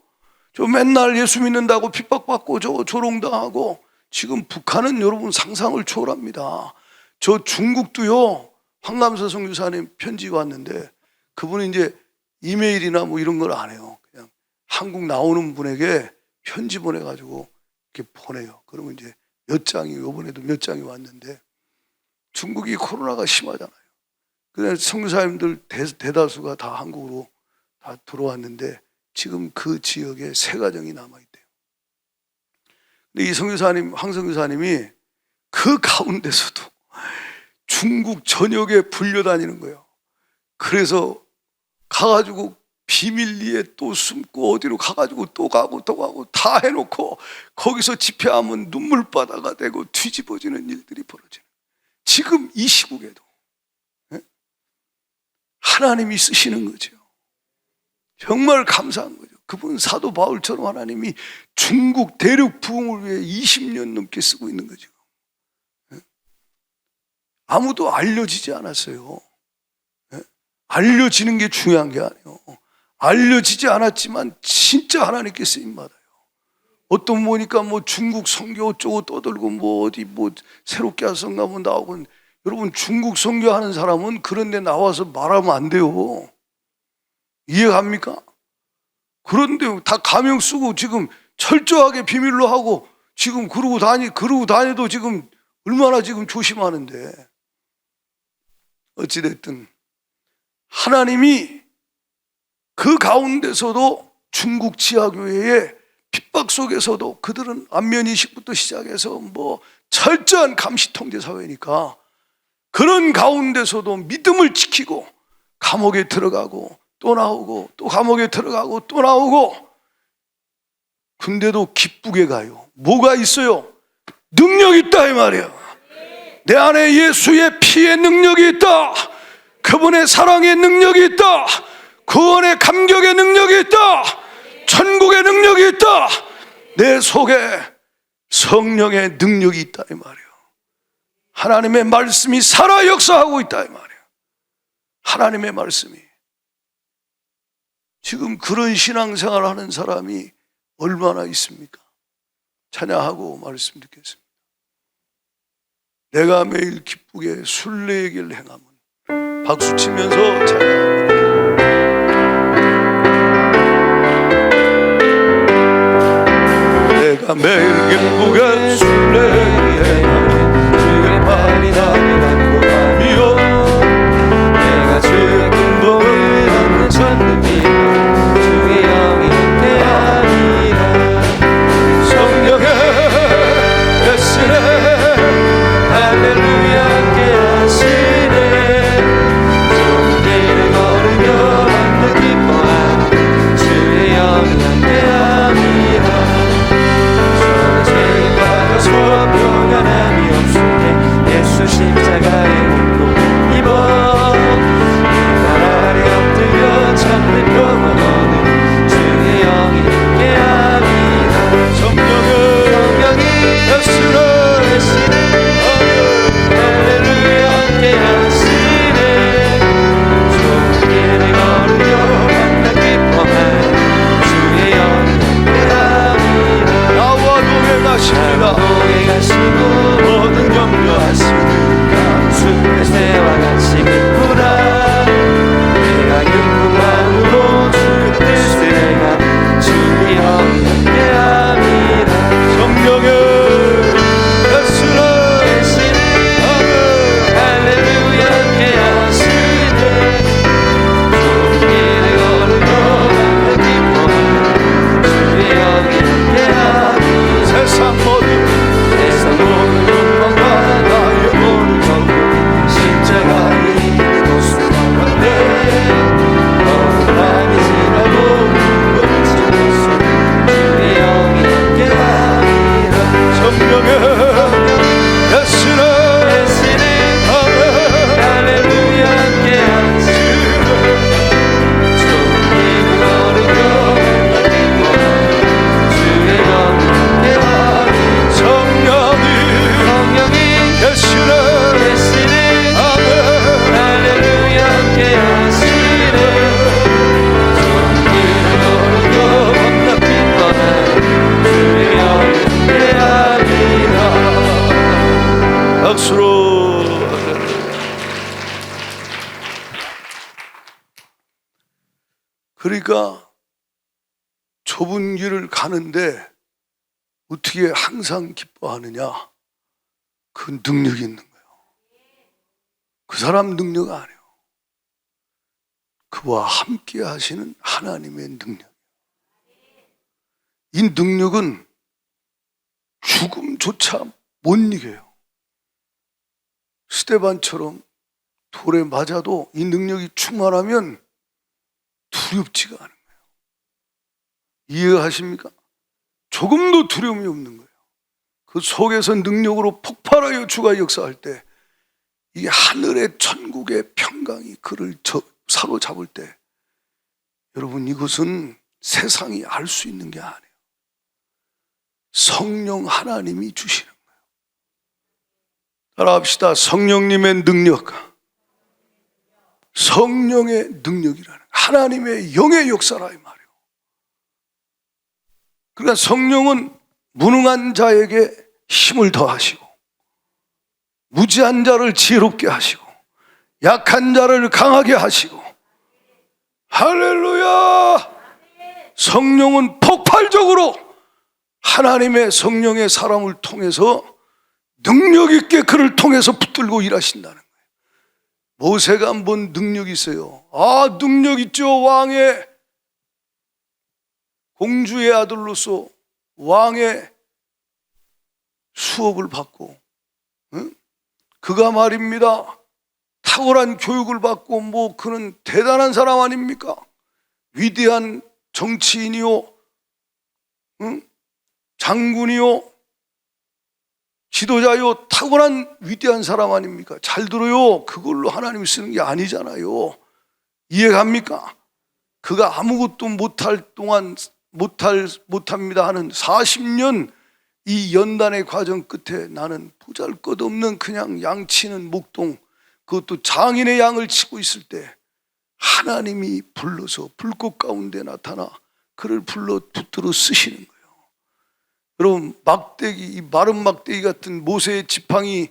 저 맨날 예수 믿는다고 핍박받고 저 조롱당하고. 지금 북한은 여러분 상상을 초월합니다. 저 중국도요, 황남서 선교사님 편지 왔는데 그분은 이제 이메일이나 뭐 이런 걸 안 해요. 그냥 한국 나오는 분에게 편지 보내가지고 이렇게 보내요. 그러면 이제 몇 장이, 이번에도 몇 장이 왔는데 중국이 코로나가 심하잖아요. 그래서 선교사님들 대다수가 다 한국으로 다 들어왔는데 지금 그 지역에 3가정이 남아있대요. 근데 이 선교사님, 황 선교사님이 그 가운데서도 중국 전역에 불려다니는 거예요. 그래서 가가지고 비밀리에 또 숨고 어디로 가가지고 또 가고 다 해놓고 거기서 집회하면 눈물바다가 되고 뒤집어지는 일들이 벌어지는, 지금 이 시국에도 하나님이 쓰시는 거죠. 정말 감사한 거죠. 그분 사도 바울처럼 하나님이 중국 대륙 부흥을 위해 20년 넘게 쓰고 있는 거죠. 아무도 알려지지 않았어요. 알려지는 게 중요한 게 아니에요. 알려지지 않았지만 진짜 하나님께 쓰임받아요. 어떤 보니까 뭐 중국 선교 어쩌고 떠들고 뭐 어디 뭐 새롭게 하선가 뭐 나오고, 여러분 중국 선교하는 사람은 그런 데 나와서 말하면 안 돼요. 이해갑니까? 그런데 다 가명 쓰고 지금 철저하게 비밀로 하고 지금 그러고 다녀도 지금 얼마나 지금 조심하는데, 어찌됐든 하나님이 그 가운데서도 중국 지하교회의 핍박 속에서도 그들은 안면인식부터 시작해서 뭐 철저한 감시 통제 사회니까 그런 가운데서도 믿음을 지키고 감옥에 들어가고 또 나오고 또 감옥에 들어가고 또 나오고, 근데도 기쁘게 가요. 뭐가 있어요? 능력이 있다 이 말이야. 내 안에 예수의 피의 능력이 있다. 그분의 사랑의 능력이 있다. 구원의 감격의 능력이 있다. 천국의 능력이 있다. 내 속에 성령의 능력이 있다 이 말이에요. 하나님의 말씀이 살아 역사하고 있다 이 말이에요. 하나님의 말씀이. 지금 그런 신앙생활을 하는 사람이 얼마나 있습니까? 찬양하고 말씀 듣겠습니다. 내가 매일 기쁘게 순례의 행함은, 박수 치면서 찬양합니다. 내가 매일 기쁘게 순례의 행함은 주의 발이 나를 밟고 가며 내가 주의 근동을 얻는 천국이 주의 영이 함께하리라. 성령의 예수의 할렐루야 함께하시네. 좁은 길을 걸으며 만나 기뻐하는 주의 영이 함께함이라. 저의 죄를 받아서 평안함이 없을 때 예수 십자가의 몸도 입어 날 아래 엎드려 참된 평안 얻는 주의 영이 함께함이라. 성령이 예수를 할렐루야 함께하시네. 좁은 길을 걸으며 만나 기뻐하는 주의 영이 함께함이라. 나와 동행하십니다. 동행하시고 모든 격려하시니 순례 새와 같이 기쁘라. 내가 기쁜 마음으로 주의 뜻을 행한 주의 영이 함께함이라. 성령의 그러니까 좁은 길을 가는데 어떻게 항상 기뻐하느냐? 그 능력이 있는 거예요. 그 사람 능력 아니에요. 그와 함께 하시는 하나님의 능력. 이 능력은 죽음조차 못 이겨요. 스데반처럼 돌에 맞아도 이 능력이 충만하면 두렵지가 않은 거예요. 이해하십니까? 조금도 두려움이 없는 거예요. 그 속에서 능력으로 폭발하여 주가 역사할 때 이 하늘의 천국의 평강이 그를 사로잡을 때, 여러분, 이것은 세상이 알 수 있는 게 아니에요. 성령 하나님이 주시는 거예요. 따라합시다. 성령님의 능력, 성령의 능력이라는, 하나님의 영의 역사라 이 말이에요. 그러니까 성령은 무능한 자에게 힘을 더하시고, 무지한 자를 지혜롭게 하시고, 약한 자를 강하게 하시고, 할렐루야! 성령은 폭발적으로 하나님의 성령의 사람을 통해서 능력 있게 그를 통해서 붙들고 일하신다는 거예요. 모세가 한번 능력이 있어요. 능력 있죠. 왕의, 공주의 아들로서 왕의 수업을 받고, 그가 말입니다, 탁월한 교육을 받고, 그는 대단한 사람 아닙니까? 위대한 정치인이요, 장군이요, 지도자요, 탁월한 위대한 사람 아닙니까? 잘 들어요. 그걸로 하나님이 쓰는 게 아니잖아요. 이해갑니까? 그가 아무것도 못할 동안 못합니다 하는 40년 이 연단의 과정 끝에 나는 보잘것없는 그냥 양치는 목동, 그것도 장인의 양을 치고 있을 때 하나님이 불러서 불꽃 가운데 나타나 그를 불러 붙들어 쓰시는 거예요. 여러분, 막대기, 이 마른 막대기 같은 모세의 지팡이,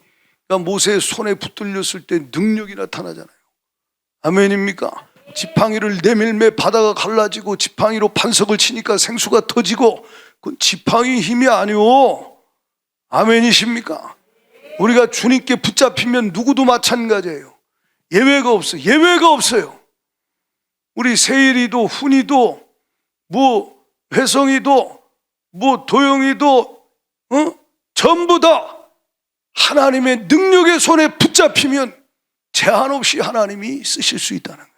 모세의 손에 붙들렸을 때 능력이 나타나잖아요. 아멘입니까? 지팡이를 내밀매 바다가 갈라지고, 지팡이로 반석을 치니까 생수가 터지고, 그건 지팡이 힘이 아니오. 아멘이십니까? 우리가 주님께 붙잡히면 누구도 마찬가지예요. 예외가 없어요. 예외가 없어요. 우리 세일이도 훈이도 회성이도 도영이도 전부 다 하나님의 능력의 손에 붙잡히면 제한 없이 하나님이 쓰실 수 있다는 거예요.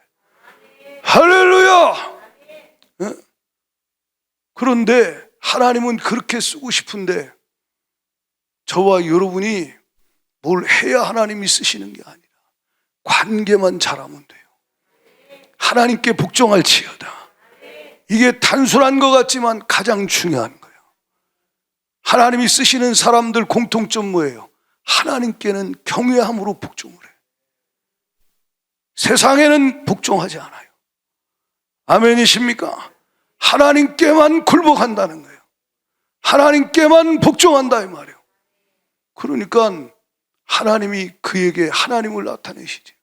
할렐루야! 그런데 하나님은 그렇게 쓰고 싶은데 저와 여러분이 뭘 해야 하나님이 쓰시는 게 아니라 관계만 잘하면 돼요. 하나님께 복종할지어다. 이게 단순한 것 같지만 가장 중요한 거예요. 하나님이 쓰시는 사람들 공통점 뭐예요? 하나님께는 경외함으로 복종을 해요. 세상에는 복종하지 않아요. 아멘이십니까? 하나님께만 굴복한다는 거예요. 하나님께만 복종한다 이 말이에요. 그러니까 하나님이 그에게 하나님을 나타내시지.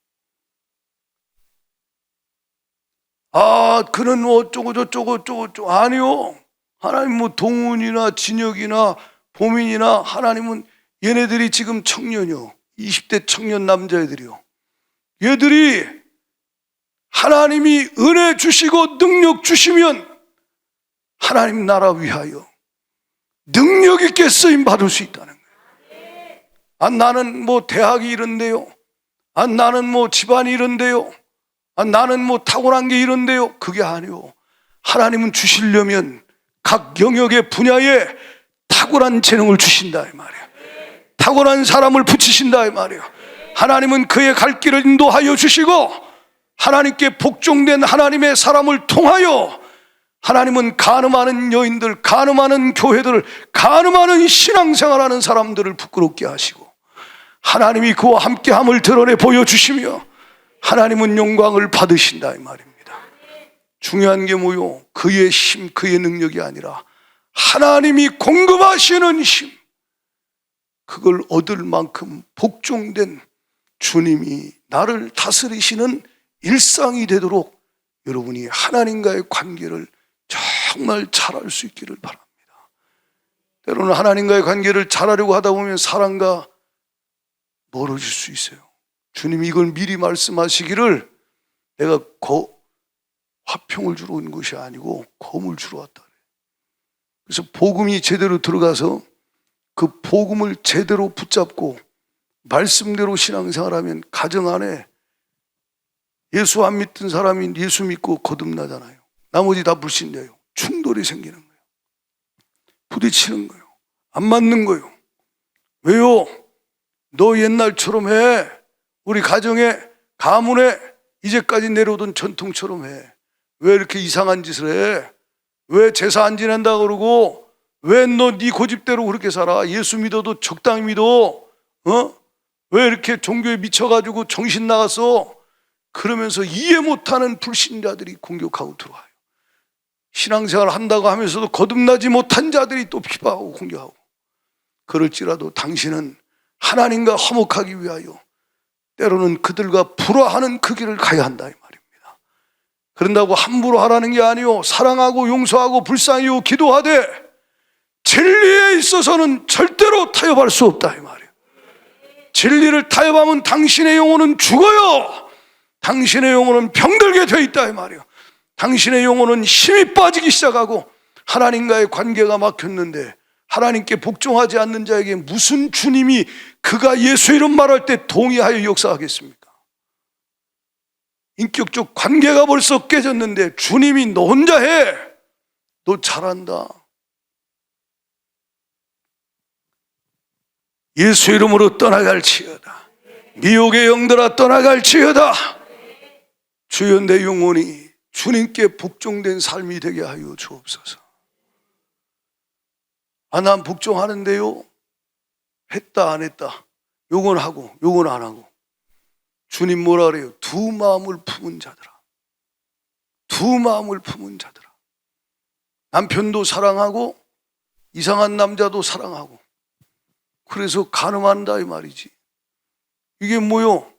그는 어쩌고 저쩌고 아니요. 하나님 동훈이나 진혁이나 보민이나, 하나님은 얘네들이 지금 청년이요, 20대 청년 남자애들이요, 얘들이 하나님이 은혜 주시고 능력 주시면 하나님 나라 위하여 능력 있게 쓰임 받을 수 있다는 거예요. 나는 대학이 이런데요, 나는 집안이 이런데요, 나는 탁월한 게 이런데요. 그게 아니요. 하나님은 주시려면 각 영역의 분야에 탁월한 재능을 주신다 이 말이에요. 탁월한 사람을 붙이신다 이 말이에요. 하나님은 그의 갈 길을 인도하여 주시고, 하나님께 복종된 하나님의 사람을 통하여 하나님은 간음하는 여인들, 간음하는 교회들, 간음하는 신앙생활하는 사람들을 부끄럽게 하시고, 하나님이 그와 함께함을 드러내 보여주시며 하나님은 영광을 받으신다 이 말입니다. 중요한 게 뭐요? 그의 힘, 그의 능력이 아니라 하나님이 공급하시는 힘, 그걸 얻을 만큼 복종된 주님이 나를 다스리시는 일상이 되도록 여러분이 하나님과의 관계를 정말 잘할 수 있기를 바랍니다. 때로는 하나님과의 관계를 잘하려고 하다 보면 사람과 멀어질 수 있어요. 주님이 이걸 미리 말씀하시기를 내가 화평을 주러 온 것이 아니고 검을 주러 왔다. 그래서 복음이 제대로 들어가서 그 복음을 제대로 붙잡고 말씀대로 신앙생활하면 가정 안에 예수 안 믿던 사람이 예수 믿고 거듭나잖아요. 나머지 다 불신자예요. 충돌이 생기는 거예요. 부딪히는 거예요. 안 맞는 거예요. 왜요? 너 옛날처럼 해. 우리 가정에 가문에 이제까지 내려오던 전통처럼 해. 왜 이렇게 이상한 짓을 해? 왜 제사 안 지낸다 그러고 왜 너 네 고집대로 그렇게 살아? 예수 믿어도 적당히 믿어. 왜 이렇게 종교에 미쳐가지고 정신 나갔어? 그러면서 이해 못하는 불신자들이 공격하고 들어와요. 신앙생활 한다고 하면서도 거듭나지 못한 자들이 또 비방하고 공격하고. 그럴지라도 당신은 하나님과 화목하기 위하여 때로는 그들과 불화하는 그 길을 가야 한다 이 말입니다. 그런다고 함부로 하라는 게 아니요, 사랑하고 용서하고 불쌍히 기도하되 진리에 있어서는 절대로 타협할 수 없다 이 말이에요. 진리를 타협하면 당신의 영혼은 죽어요. 당신의 영혼은 병들게 돼 있다 이 말이에요. 당신의 영혼은 힘이 빠지기 시작하고 하나님과의 관계가 막혔는데 하나님께 복종하지 않는 자에게 무슨 주님이 그가 예수 이름 말할 때 동의하여 역사하겠습니까? 인격적 관계가 벌써 깨졌는데 주님이 너 혼자 해. 너 잘한다. 예수 이름으로 떠나갈지어다. 미혹의 영들아 떠나갈지어다. 주여 내 영혼이 주님께 복종된 삶이 되게 하여 주옵소서. 난 복종하는데요, 했다 안 했다, 요건 하고 요건 안 하고. 주님 뭐라 그래요? 두 마음을 품은 자들아. 두 마음을 품은 자들아. 남편도 사랑하고 이상한 남자도 사랑하고 그래서 가늠한다 이 말이지. 이게 뭐요?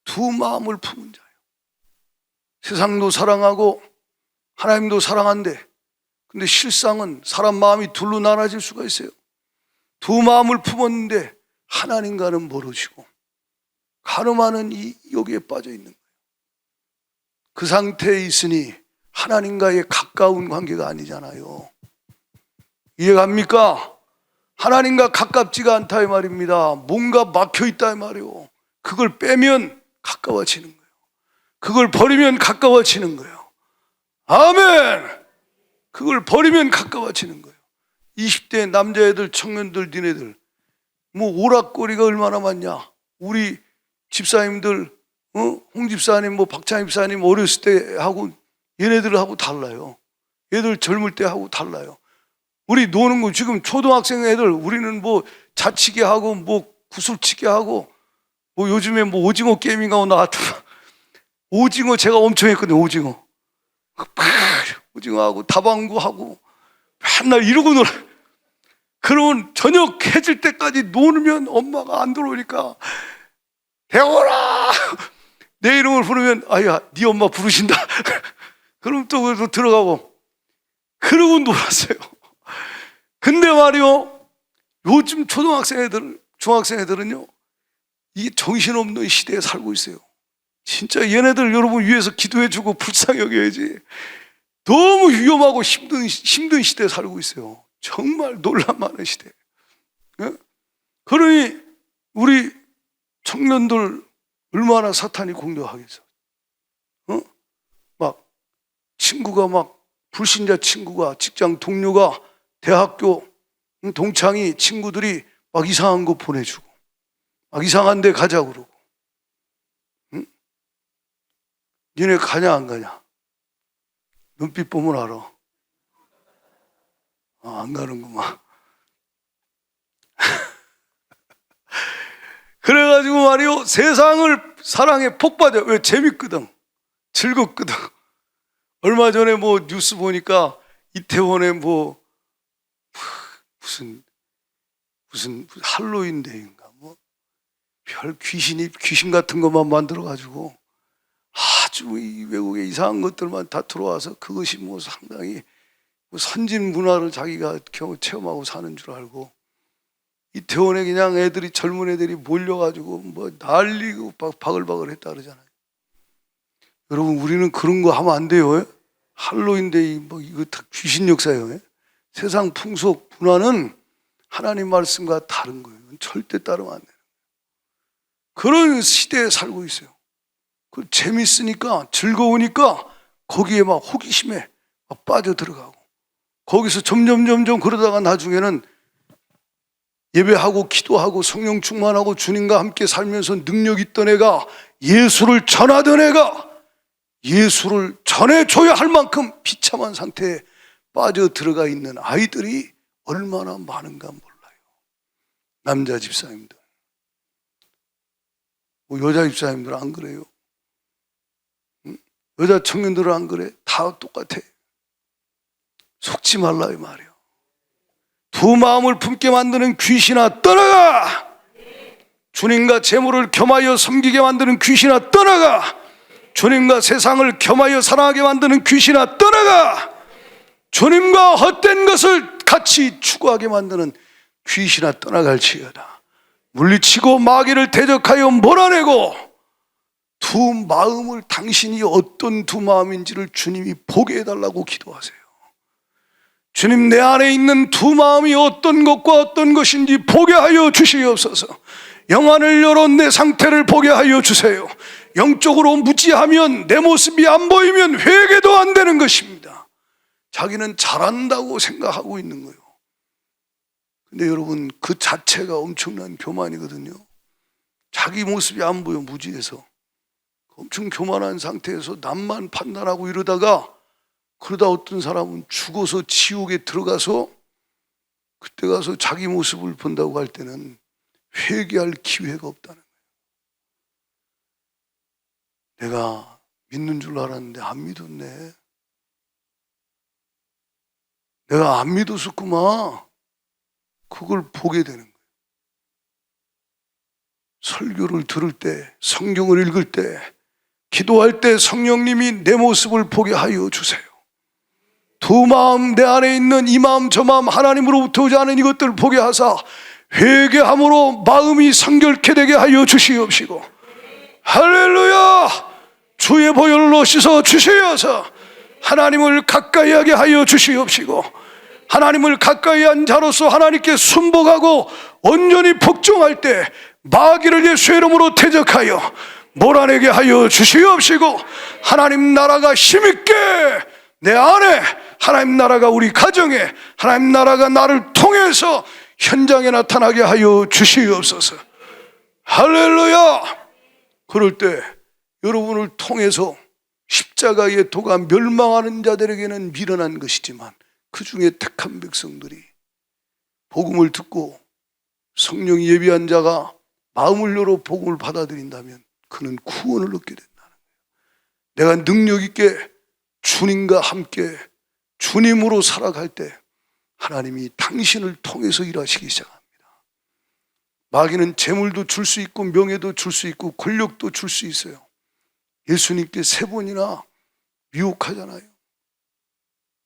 두 마음을 품은 자예요. 세상도 사랑하고 하나님도 사랑한데 근데 실상은 사람 마음이 둘로 나눠질 수가 있어요. 두 마음을 품었는데 하나님과는 멀어지고 가늠하는 여기에 빠져 있는 거예요. 그 상태에 있으니 하나님과의 가까운 관계가 아니잖아요. 이해갑니까? 하나님과 가깝지가 않다 이 말입니다. 뭔가 막혀 있다 이 말이에요. 그걸 빼면 가까워지는 거예요. 그걸 버리면 가까워지는 거예요. 아멘. 그걸 버리면 가까워지는 거예요. 20대 남자애들, 청년들, 니네들 뭐 오락거리가 얼마나 많냐. 우리 집사님들, 홍 집사님, 뭐 박찬 집사님 어렸을 때 하고 얘네들하고 달라요. 얘들 젊을 때 하고 달라요. 우리 노는 거 지금 초등학생 애들 우리는 뭐 자치기 하고 뭐 구슬치기 하고 뭐 요즘에 뭐 오징어 게임인가 나왔더라. 오징어 제가 엄청 했거든요. 오징어하고 다방구하고 맨날 이러고 놀아. 그러면 저녁 해질 때까지 놀면 엄마가 안 들어오니까 대호라 내 이름을 부르면 아야 네 엄마 부르신다. 그럼 또 들어가고 그러고 놀았어요. 근데 말이요, 요즘 초등학생 애들, 중학생 애들은요 이 정신없는 시대에 살고 있어요. 진짜 얘네들 여러분 위해서 기도해주고 불쌍히 여겨야지. 너무 위험하고 힘든 시대에 살고 있어요. 정말 논란 많은 시대. 그러니 우리 청년들 얼마나 사탄이 공격하겠어. 막 친구가 막 불신자 친구가 직장 동료가 대학교 동창이 친구들이 막 이상한 거 보내주고 막 이상한 데 가자고 그러고. 니네 가냐 안 가냐? 눈빛 보면 알아. 안 가는구만. 그래가지고 말이요, 세상을 사랑에 폭 빠져. 왜? 재밌거든, 즐겁거든. 얼마 전에 뭐 뉴스 보니까 이태원에 뭐 무슨 할로윈 데이인가 뭐 별 귀신 같은 것만 만들어가지고 아주 이 외국의 이상한 것들만 다 들어와서 그것이 뭐 상당히 뭐 선진 문화를 자기가 겨우 체험하고 사는 줄 알고 이태원에 그냥 애들이, 젊은 애들이 몰려가지고 뭐 난리고 바글바글 했다 그러잖아요. 여러분, 우리는 그런 거 하면 안 돼요. 할로윈데이 뭐 이거 다 귀신 역사예요. 세상 풍속 문화는 하나님 말씀과 다른 거예요. 절대 따르면 안 돼요. 그런 시대에 살고 있어요. 그 재밌으니까, 즐거우니까 거기에 막 호기심에 막 빠져 들어가고, 거기서 점점 그러다가 나중에는 예배하고 기도하고 성령 충만하고 주님과 함께 살면서 능력 있던 애가, 예수를 전하던 애가 예수를 전해줘야 할 만큼 비참한 상태에 빠져 들어가 있는 아이들이 얼마나 많은가 몰라요. 남자 집사님들, 뭐 여자 집사님들 안 그래요? 응? 여자 청년들은 안 그래? 다 똑같아. 속지 말라 이 말이에요. 두 마음을 품게 만드는 귀신아 떠나가! 주님과 재물을 겸하여 섬기게 만드는 귀신아 떠나가! 주님과 세상을 겸하여 사랑하게 만드는 귀신아 떠나가! 주님과 헛된 것을 같이 추구하게 만드는 귀신아 떠나갈지어다. 물리치고 마귀를 대적하여 몰아내고, 두 마음을, 당신이 어떤 두 마음인지를 주님이 보게 해달라고 기도하세요. 주님, 내 안에 있는 두 마음이 어떤 것과 어떤 것인지 보게 하여 주시옵소서. 영안을 열어 내 상태를 보게 하여 주세요. 영적으로 무지하면, 내 모습이 안 보이면 회개도 안 되는 것입니다. 자기는 잘한다고 생각하고 있는 거예요. 근데 여러분, 그 자체가 엄청난 교만이거든요. 자기 모습이 안 보여, 무지해서. 엄청 교만한 상태에서 남만 판단하고 이러다가, 그러다 어떤 사람은 죽어서 지옥에 들어가서, 그때 가서 자기 모습을 본다고 할 때는 회개할 기회가 없다는 거예요. 내가 믿는 줄 알았는데 안 믿었네. 내가 안 믿었었구만. 그걸 보게 되는 거예요. 설교를 들을 때, 성경을 읽을 때, 기도할 때 성령님이 내 모습을 보게 하여 주세요. 두 마음, 내 안에 있는 이 마음 저 마음, 하나님으로부터 오지 않은 이것들을 보게 하사 회개함으로 마음이 성결케 되게 하여 주시옵시고, 할렐루야! 주의 보혈로 씻어 주시어서 하나님을 가까이 하게 하여 주시옵시고, 하나님을 가까이 한 자로서 하나님께 순복하고 온전히 복종할 때 마귀를 예수의 이름으로 대적하여 몰아내게 하여 주시옵시고, 하나님 나라가 힘있게 내 안에, 하나님 나라가 우리 가정에, 하나님 나라가 나를 통해서 현장에 나타나게 하여 주시옵소서. 할렐루야! 그럴 때 여러분을 통해서 십자가의 도가 멸망하는 자들에게는 미련한 것이지만, 그 중에 택한 백성들이 복음을 듣고 성령이 예비한 자가 마음을 열어 복음을 받아들인다면 그는 구원을 얻게 된다는 거예요. 내가 능력 있게 주님과 함께 주님으로 살아갈 때 하나님이 당신을 통해서 일하시기 시작합니다. 마귀는 재물도 줄 수 있고 명예도 줄 수 있고 권력도 줄 수 있어요. 예수님께 3번이나 미혹하잖아요.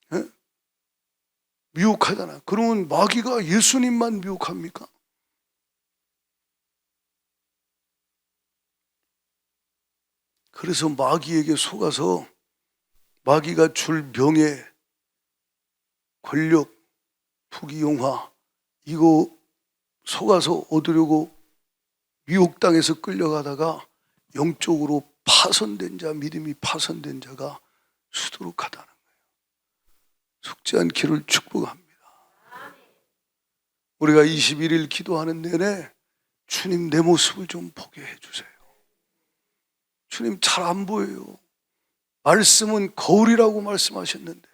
네? 미혹하잖아요. 그러면 마귀가 예수님만 미혹합니까? 그래서 마귀에게 속아서 마귀가 줄 명예, 권력, 부귀영화, 이거 속아서 얻으려고 미혹당해서 끌려가다가 영적으로 파손된 자, 믿음이 파손된 자가 수두룩하다는 거예요. 속지 않기를 축복합니다. 우리가 21일 기도하는 내내 주님 내 모습을 좀 보게 해주세요. 주님 잘 안 보여요. 말씀은 거울이라고 말씀하셨는데,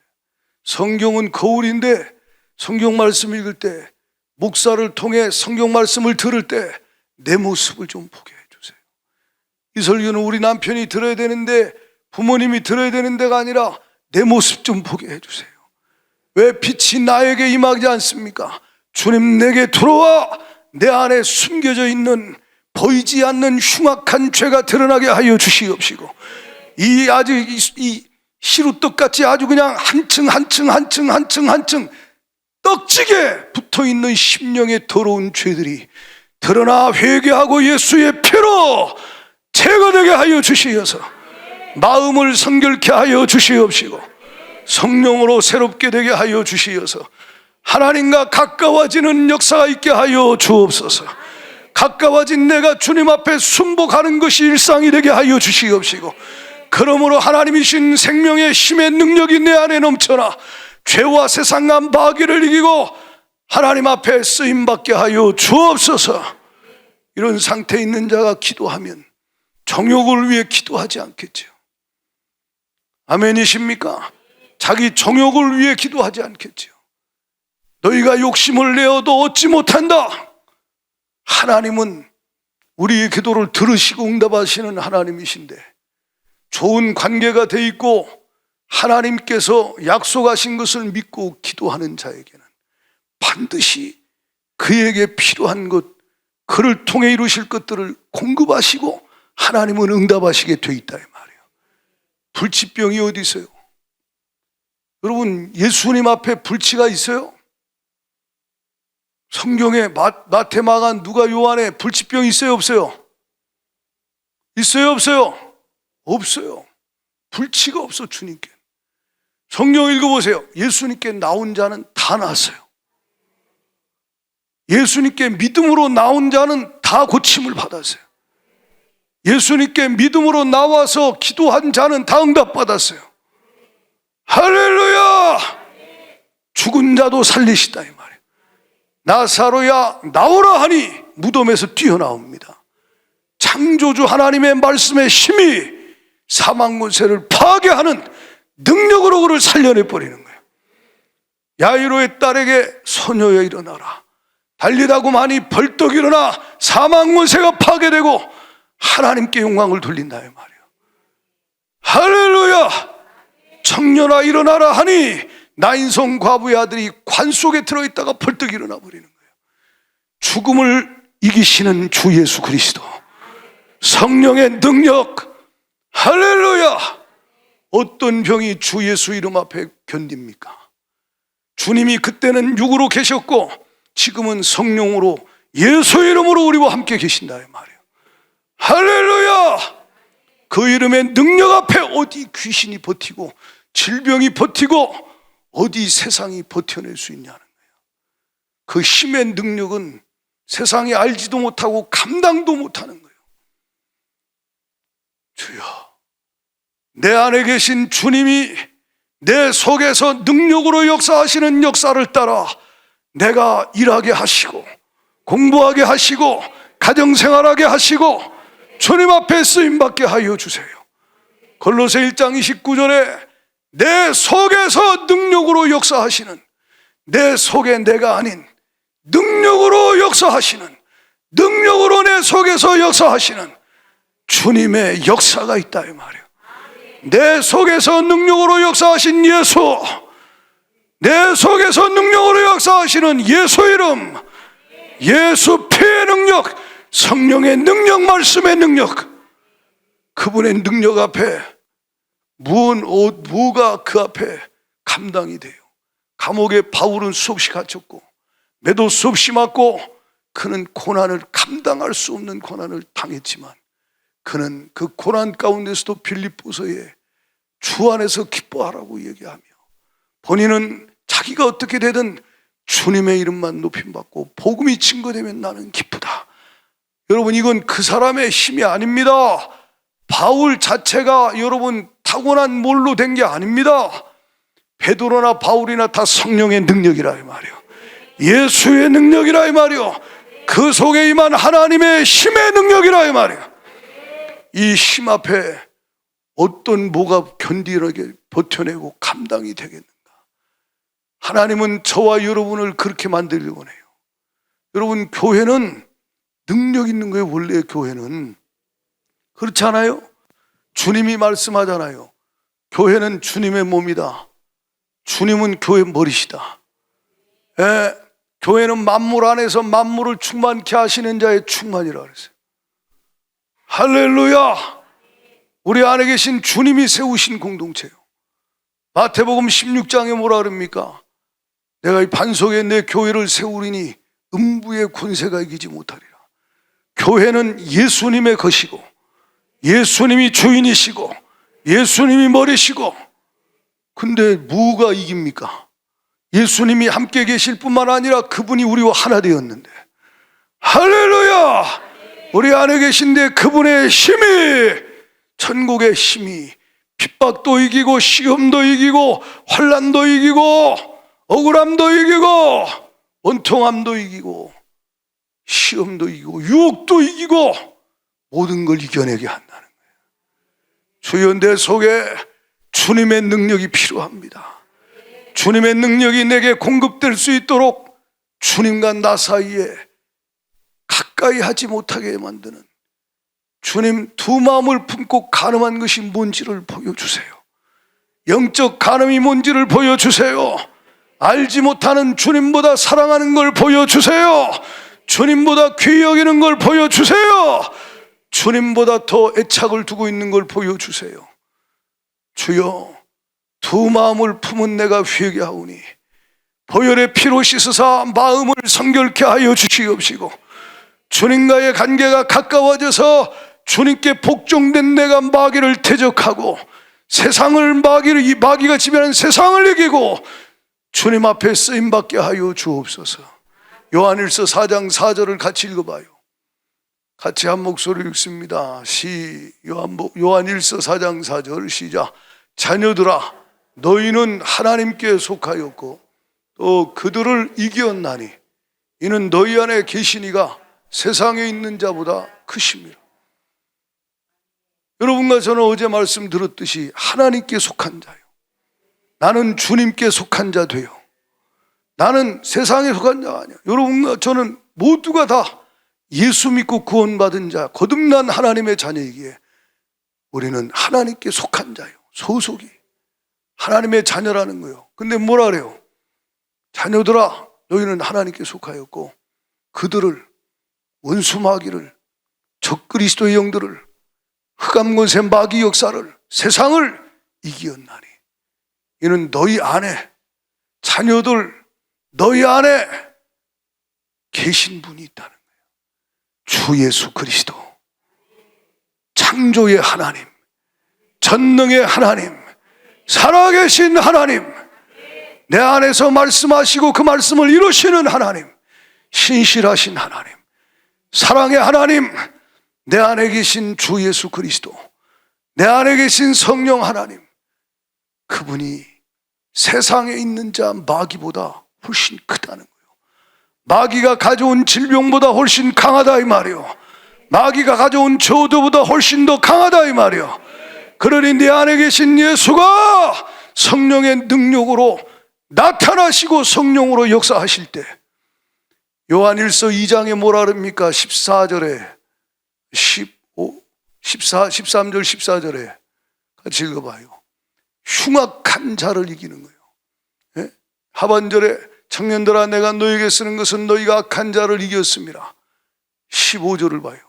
성경은 거울인데, 성경 말씀 읽을 때, 목사를 통해 성경 말씀을 들을 때 내 모습을 좀 보게 해주세요. 이 설교는 우리 남편이 들어야 되는데, 부모님이 들어야 되는 데가 아니라 내 모습 좀 보게 해주세요. 왜 빛이 나에게 임하지 않습니까? 주님 내게 들어와 내 안에 숨겨져 있는 보이지 않는 흉악한 죄가 드러나게 하여 주시옵시고, 이 시루떡같이 아주 그냥 한층 썩지게 붙어있는 심령의 더러운 죄들이 드러나 회개하고 예수의 피로 제거되게 하여 주시어서 마음을 성결케 하여 주시옵시고 성령으로 새롭게 되게 하여 주시어서 하나님과 가까워지는 역사가 있게 하여 주옵소서. 가까워진 내가 주님 앞에 순복하는 것이 일상이 되게 하여 주시옵시고 그러므로 하나님이신 생명의 힘의 능력이 내 안에 넘쳐나 죄와 세상과 마귀를 이기고 하나님 앞에 쓰임받게 하여 주옵소서. 이런 상태에 있는 자가 기도하면 정욕을 위해 기도하지 않겠죠. 아멘이십니까? 자기 정욕을 위해 기도하지 않겠죠. 너희가 욕심을 내어도 얻지 못한다. 하나님은 우리의 기도를 들으시고 응답하시는 하나님이신데 좋은 관계가 돼 있고 하나님께서 약속하신 것을 믿고 기도하는 자에게는 반드시 그에게 필요한 것, 그를 통해 이루실 것들을 공급하시고 하나님은 응답하시게 돼 있다 이 말이에요. 불치병이 어디 있어요? 여러분, 예수님 앞에 불치가 있어요? 성경에 마태, 마가, 누가, 요한에 불치병이 있어요 없어요? 있어요 없어요? 없어요. 불치가 없어. 주님께 성경 읽어보세요. 예수님께 나온 자는 다 나았어요. 예수님께 믿음으로 나온 자는 다 고침을 받았어요. 예수님께 믿음으로 나와서 기도한 자는 다 응답받았어요. 할렐루야. 죽은 자도 살리시다 이 말이에요. 나사로야 나오라 하니 무덤에서 뛰어나옵니다. 창조주 하나님의 말씀의 힘이 사망 권세를 파괴하는 능력으로 그를 살려내버리는 거예요. 야이로의 딸에게 소녀여 일어나라. 달리다고 많이 벌떡 일어나 사망 권세가 파괴되고 하나님께 영광을 돌린다 이 말이에요. 할렐루야. 청년아 일어나라 하니 나인성 과부의 아들이 관 속에 들어있다가 벌떡 일어나 버리는 거예요. 죽음을 이기시는 주 예수 그리스도, 성령의 능력, 할렐루야. 어떤 병이 주 예수 이름 앞에 견딥니까? 주님이 그때는 육으로 계셨고 지금은 성령으로 예수 이름으로 우리와 함께 계신다 이 말이에요. 할렐루야. 그 이름의 능력 앞에 어디 귀신이 버티고 질병이 버티고 어디 세상이 버텨낼 수 있냐는 거예요. 그 힘의 능력은 세상이 알지도 못하고 감당도 못하는 거예요. 주여, 내 안에 계신 주님이 내 속에서 능력으로 역사하시는 역사를 따라 내가 일하게 하시고 공부하게 하시고 가정생활하게 하시고 주님 앞에 쓰임받게 하여 주세요. 골로새 1장 29절에 내 속에서 능력으로 역사하시는, 내 속에 내가 아닌 능력으로 역사하시는, 능력으로 내 속에서 역사하시는 주님의 역사가 있다 이 말이에요. 내 속에서 능력으로 역사하신 예수, 내 속에서 능력으로 역사하시는 예수 이름, 예수 피의 능력, 성령의 능력, 말씀의 능력, 그분의 능력 앞에 뭐가 그 앞에 감당이 돼요. 감옥에 바울은 수없이 갇혔고 매도 수없이 맞고 그는 고난을 감당할 수 없는 고난을 당했지만 그는 그 고난 가운데서도 빌립보서에 주 안에서 기뻐하라고 얘기하며 본인은 자기가 어떻게 되든 주님의 이름만 높임받고 복음이 증거되면 나는 기쁘다. 여러분, 이건 그 사람의 힘이 아닙니다. 바울 자체가 여러분 타고난 뭘로 된 게 아닙니다. 베드로나 바울이나 다 성령의 능력이라 이 말이에요. 예수의 능력이라 이 말이에요. 그 속에 임한 하나님의 힘의 능력이라 이 말이에요. 이 힘 앞에 어떤 뭐가 견디게 버텨내고 감당이 되겠는가? 하나님은 저와 여러분을 그렇게 만들려고 해요. 여러분, 교회는 능력 있는 거예요. 원래 교회는 그렇지 않아요? 주님이 말씀하잖아요. 교회는 주님의 몸이다. 주님은 교회 머리시다. 교회는 만물 안에서 만물을 충만케 하시는 자의 충만이라 그랬어요. 할렐루야. 우리 안에 계신 주님이 세우신 공동체요. 마태복음 16장에 뭐라 그럽니까? 내가 이 반석에 내 교회를 세우리니 음부의 권세가 이기지 못하리라. 교회는 예수님의 것이고 예수님이 주인이시고 예수님이 머리시고, 근데 뭐가 이깁니까? 예수님이 함께 계실 뿐만 아니라 그분이 우리와 하나 되었는데, 할렐루야! 우리 안에 계신데 그분의 힘이, 천국의 힘이 핍박도 이기고 시험도 이기고 환난도 이기고 억울함도 이기고 원통함도 이기고 시험도 이기고 유혹도 이기고 모든 걸 이겨내게 한다는 거예요. 주여, 내 속에 주님의 능력이 필요합니다. 주님의 능력이 내게 공급될 수 있도록 주님과 나 사이에 가까이 하지 못하게 만드는, 주님 두 마음을 품고 간음한 것이 뭔지를 보여주세요. 영적 간음이 뭔지를 보여주세요. 알지 못하는 주님보다 사랑하는 걸 보여주세요. 주님보다 귀히 여기는 걸 보여주세요. 주님보다 더 애착을 두고 있는 걸 보여주세요. 주여, 두 마음을 품은 내가 회개하오니 보혈의 피로 씻으사 마음을 성결케 하여 주시옵시고, 주님과의 관계가 가까워져서 주님께 복종된 내가 마귀를 대적하고 세상을 마귀가 지배하는 세상을 이기고 주님 앞에 쓰임받게 하여 주옵소서. 요한일서 4장 4절을 같이 읽어봐요. 같이 한 목소리로 읽습니다. 요한일서 4장 4절 시작. 자녀들아, 너희는 하나님께 속하였고 또 그들을 이기었나니 이는 너희 안에 계시니가 세상에 있는 자보다 크심이라. 여러분과 저는 어제 말씀 들었듯이 하나님께 속한 자요, 나는 주님께 속한 자 돼요. 나는 세상에 속한 자가 아니야. 여러분과 저는 모두가 다 예수 믿고 구원받은 자, 거듭난 하나님의 자녀이기에 우리는 하나님께 속한 자요, 소속이 하나님의 자녀라는 거예요. 근데 뭐라 그래요? 자녀들아, 너희는 하나님께 속하였고 그들을, 원수 마귀를, 적그리스도의 영들을, 흑암권세 마귀 역사를, 세상을 이기었나니 이는 너희 안에, 자녀들 너희 안에 계신 분이 있다는 거예요. 주 예수 그리스도, 창조의 하나님, 전능의 하나님, 살아계신 하나님, 내 안에서 말씀하시고 그 말씀을 이루시는 하나님, 신실하신 하나님, 사랑의 하나님, 내 안에 계신 주 예수 그리스도, 내 안에 계신 성령 하나님, 그분이 세상에 있는 자 마귀보다 훨씬 크다는 거예요. 마귀가 가져온 질병보다 훨씬 강하다 이 말이요, 마귀가 가져온 저주보다 훨씬 더 강하다 이 말이요. 그러니 내 안에 계신 예수가 성령의 능력으로 나타나시고 성령으로 역사하실 때, 요한일서 2장에 뭐라 그럽니까? 13절 14절에 같이 읽어봐요. 흉악한 자를 이기는 거예요. 예? 하반절에 청년들아, 내가 너에게 쓰는 것은 너희가 악한 자를 이겼습니다. 15절을 봐요.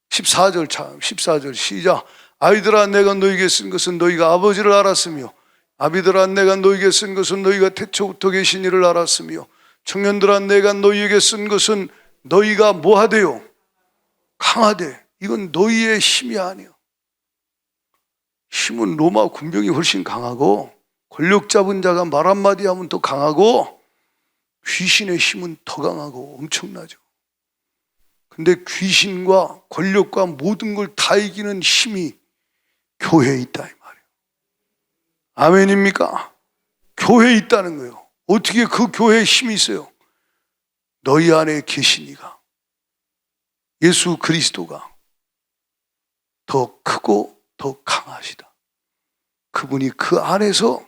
14절 시작. 아이들아, 내가 너에게 쓴 것은 너희가 아버지를 알았으며, 아비들아, 내가 너에게 쓴 것은 너희가 태초부터 계신 이를 알았으며, 청년들아, 내가 너희에게 쓴 것은 너희가 뭐하대요? 강하대. 이건 너희의 힘이 아니야. 힘은 로마 군병이 훨씬 강하고 권력 잡은 자가 말 한마디 하면 더 강하고 귀신의 힘은 더 강하고 엄청나죠. 근데 귀신과 권력과 모든 걸 다 이기는 힘이 교회에 있다 이 말이에요. 아멘입니까? 교회에 있다는 거예요. 어떻게 그 교회에 힘이 있어요? 너희 안에 계시니가, 예수 그리스도가 더 크고 더 강하시다. 그분이 그 안에서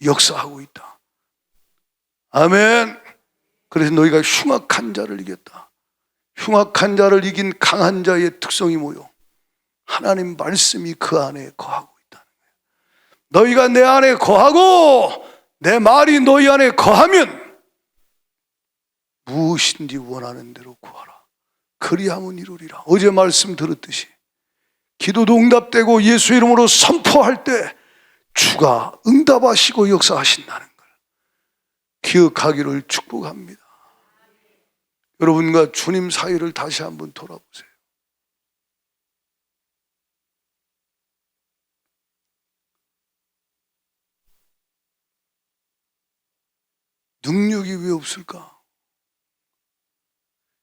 역사하고 있다. 아멘. 그래서 너희가 흉악한 자를 이겼다. 흉악한 자를 이긴 강한 자의 특성이 뭐요? 하나님 말씀이 그 안에 거하고 있다는 거예요. 너희가 내 안에 거하고 내 말이 너희 안에 거하면 무엇인지 원하는 대로 구하라. 그리하면 이루리라. 어제 말씀 들었듯이 기도도 응답되고 예수 이름으로 선포할 때 주가 응답하시고 역사하신다는 걸. 기억하기를 축복합니다. 여러분과 주님 사이를 다시 한번 돌아보세요. 능력이 왜 없을까?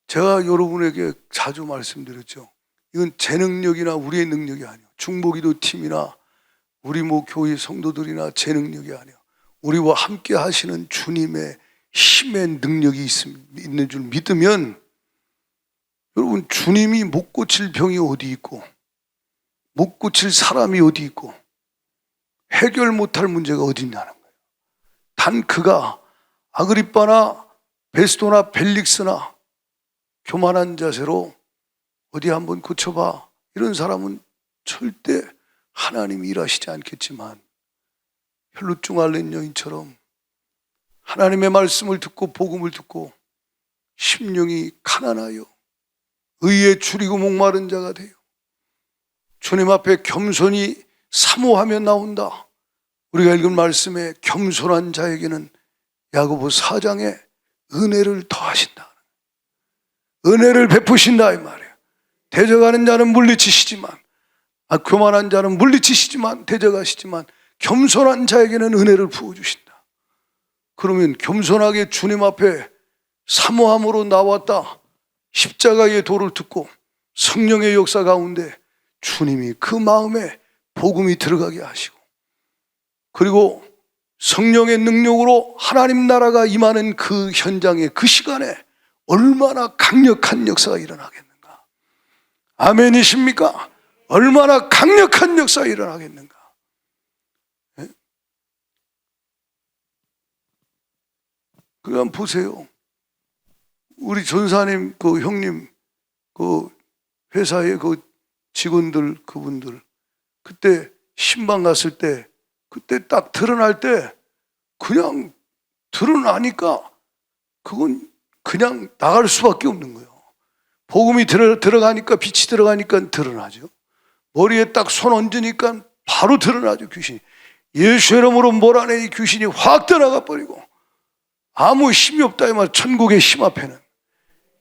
제가 여러분에게 자주 말씀드렸죠. 이건 제 능력이나 우리의 능력이 아니에요. 중보기도 팀이나 우리 교회 성도들이나 제 능력이 아니에요. 우리와 함께 하시는 주님의 힘의 능력이 있는 줄 믿으면, 여러분, 주님이 못 고칠 병이 어디 있고 못 고칠 사람이 어디 있고 해결 못할 문제가 어디 있냐는 거예요. 단 그가 아그리빠나 베스도나 벨릭스나 교만한 자세로 어디 한번 고쳐봐, 이런 사람은 절대 하나님이 일하시지 않겠지만, 혈루증 앓는 여인처럼 하나님의 말씀을 듣고 복음을 듣고 심령이 가난하여 의에 줄이고 목마른 자가 돼요. 주님 앞에 겸손히 사모하며 나온다. 우리가 읽은 말씀에 겸손한 자에게는 야고보 4장에 은혜를 더하신다, 은혜를 베푸신다 이 말이에요. 대적하는 자는 물리치시지만, 교만한 자는 물리치시지만, 대적하시지만, 겸손한 자에게는 은혜를 부어주신다. 그러면 겸손하게 주님 앞에 사모함으로 나왔다. 십자가의 도를 듣고 성령의 역사 가운데 주님이 그 마음에 복음이 들어가게 하시고, 그리고 성령의 능력으로 하나님 나라가 임하는 그 현장에, 그 시간에 얼마나 강력한 역사가 일어나겠는가. 아멘이십니까? 얼마나 강력한 역사가 일어나겠는가. 네? 그냥 보세요. 우리 전사님, 그 형님, 그 회사의 그 직원들, 그분들, 그때 신방 갔을 때, 그때 딱 드러날 때, 그냥 드러나니까 그건 그냥 나갈 수밖에 없는 거예요. 복음이 들어가니까, 빛이 들어가니까 드러나죠. 머리에 딱 손 얹으니까 바로 드러나죠, 귀신이. 예수 이름으로 몰아내 이 귀신이 확 떠나가 버리고, 아무 힘이 없다 이 말. 천국의 힘 앞에는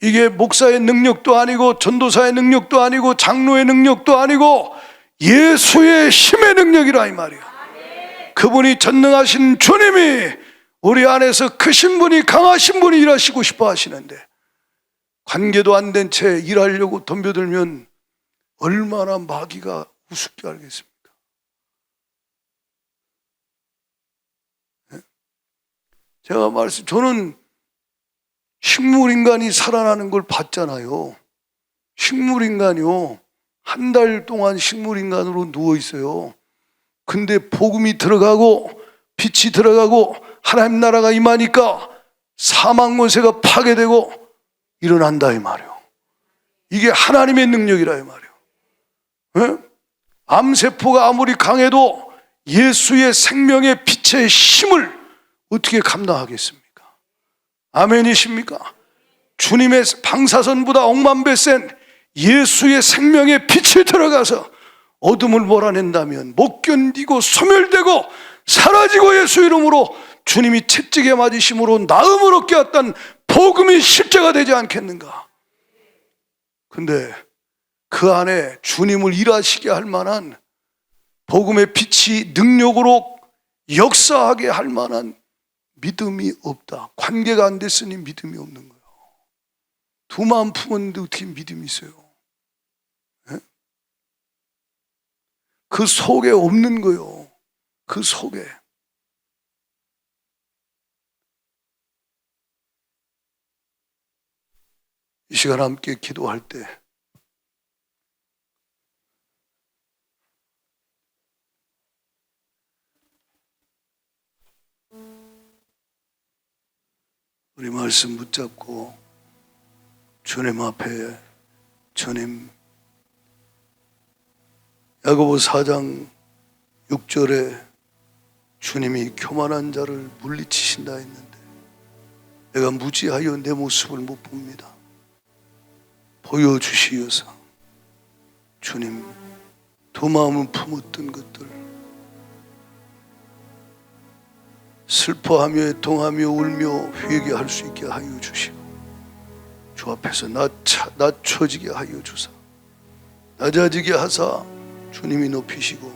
이게 목사의 능력도 아니고 전도사의 능력도 아니고 장로의 능력도 아니고 예수의 힘의 능력이라 이 말이에요. 그분이 전능하신 주님이 우리 안에서 크신 분이, 강하신 분이 일하시고 싶어 하시는데, 관계도 안 된 채 일하려고 덤벼들면 얼마나 마귀가 우습게 알겠습니까? 제가 저는 식물인간이 살아나는 걸 봤잖아요. 식물인간이요, 한 달 동안 식물인간으로 누워있어요. 근데 복음이 들어가고 빛이 들어가고 하나님 나라가 임하니까 사망 권세가 파괴되고 일어난다 이 말이에요. 이게 하나님의 능력이라 이 말이에요. 네? 암세포가 아무리 강해도 예수의 생명의 빛의 힘을 어떻게 감당하겠습니까? 아멘이십니까? 주님의 방사선보다 억만배 센 예수의 생명의 빛이 들어가서 어둠을 몰아낸다면 못 견디고 소멸되고 사라지고, 예수 이름으로 주님이 채찍에 맞으심으로 나음을 얻게 했던 복음이 십자가 되지 않겠는가? 근데 그 안에 주님을 일하시게 할 만한, 복음의 빛이 능력으로 역사하게 할 만한 믿음이 없다. 관계가 안 됐으니 믿음이 없는 거예요. 두 마음 품었는데 어떻게 믿음이 있어요? 네? 그 속에 없는 거예요. 그 속에. 이 시간 함께 기도할 때 우리 말씀 붙잡고 주님 앞에, 주님, 야고보 4장 6절에 주님이 교만한 자를 물리치신다 했는데 내가 무지하여 내 모습을 못 봅니다. 보여주시어서 주님, 두 마음을 품었던 것들 슬퍼하며 애통하며 울며 회개할 수 있게 하여 주시고 주 앞에서 낮춰지게 하여 주사 낮아지게 하사 주님이 높이시고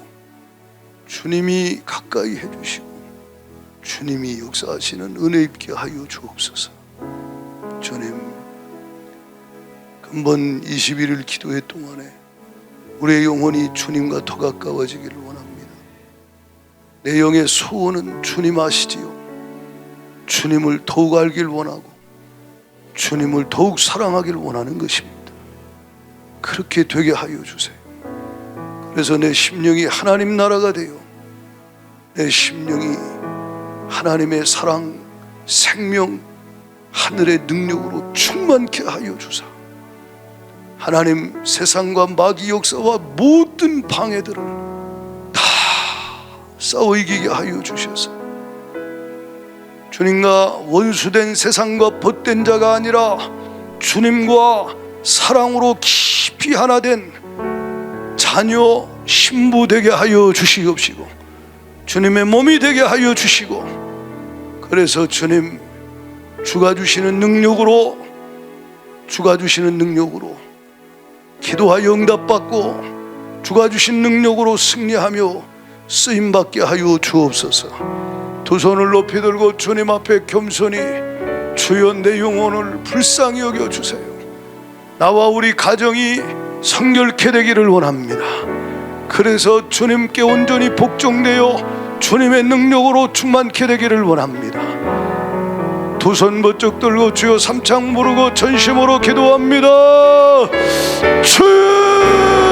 주님이 가까이 해주시고 주님이 역사하시는 은혜 입게 하여 주옵소서. 주님, 근본 21일 기도회 동안에 우리의 영혼이 주님과 더 가까워지기를 원합니다. 내 영의 소원은 주님 아시지요. 주님을 더욱 알길 원하고 주님을 더욱 사랑하길 원하는 것입니다. 그렇게 되게 하여 주세요. 그래서 내 심령이 하나님 나라가 되어 내 심령이 하나님의 사랑, 생명, 하늘의 능력으로 충만케 하여 주사 하나님 세상과 마귀 역사와 모든 방해들을 다 싸워 이기게 하여 주셔서 주님과 원수된 세상과 벗된 자가 아니라 주님과 사랑으로 깊이 하나 된 자녀 신부 되게 하여 주시옵시고 주님의 몸이 되게 하여 주시고 그래서 주님 주가 주시는 능력으로 기도하여 응답받고 주가 주신 능력으로 승리하며 쓰임받게 하여 주옵소서. 두 손을 높이 들고 주님 앞에 겸손히 주여 내 영혼을 불쌍히 여겨주세요. 나와 우리 가정이 성결케 되기를 원합니다. 그래서 주님께 온전히 복종되어 주님의 능력으로 충만케 되기를 원합니다. 두 손 번쩍 들고 주여 삼창 부르고 전심으로 기도합니다. 주여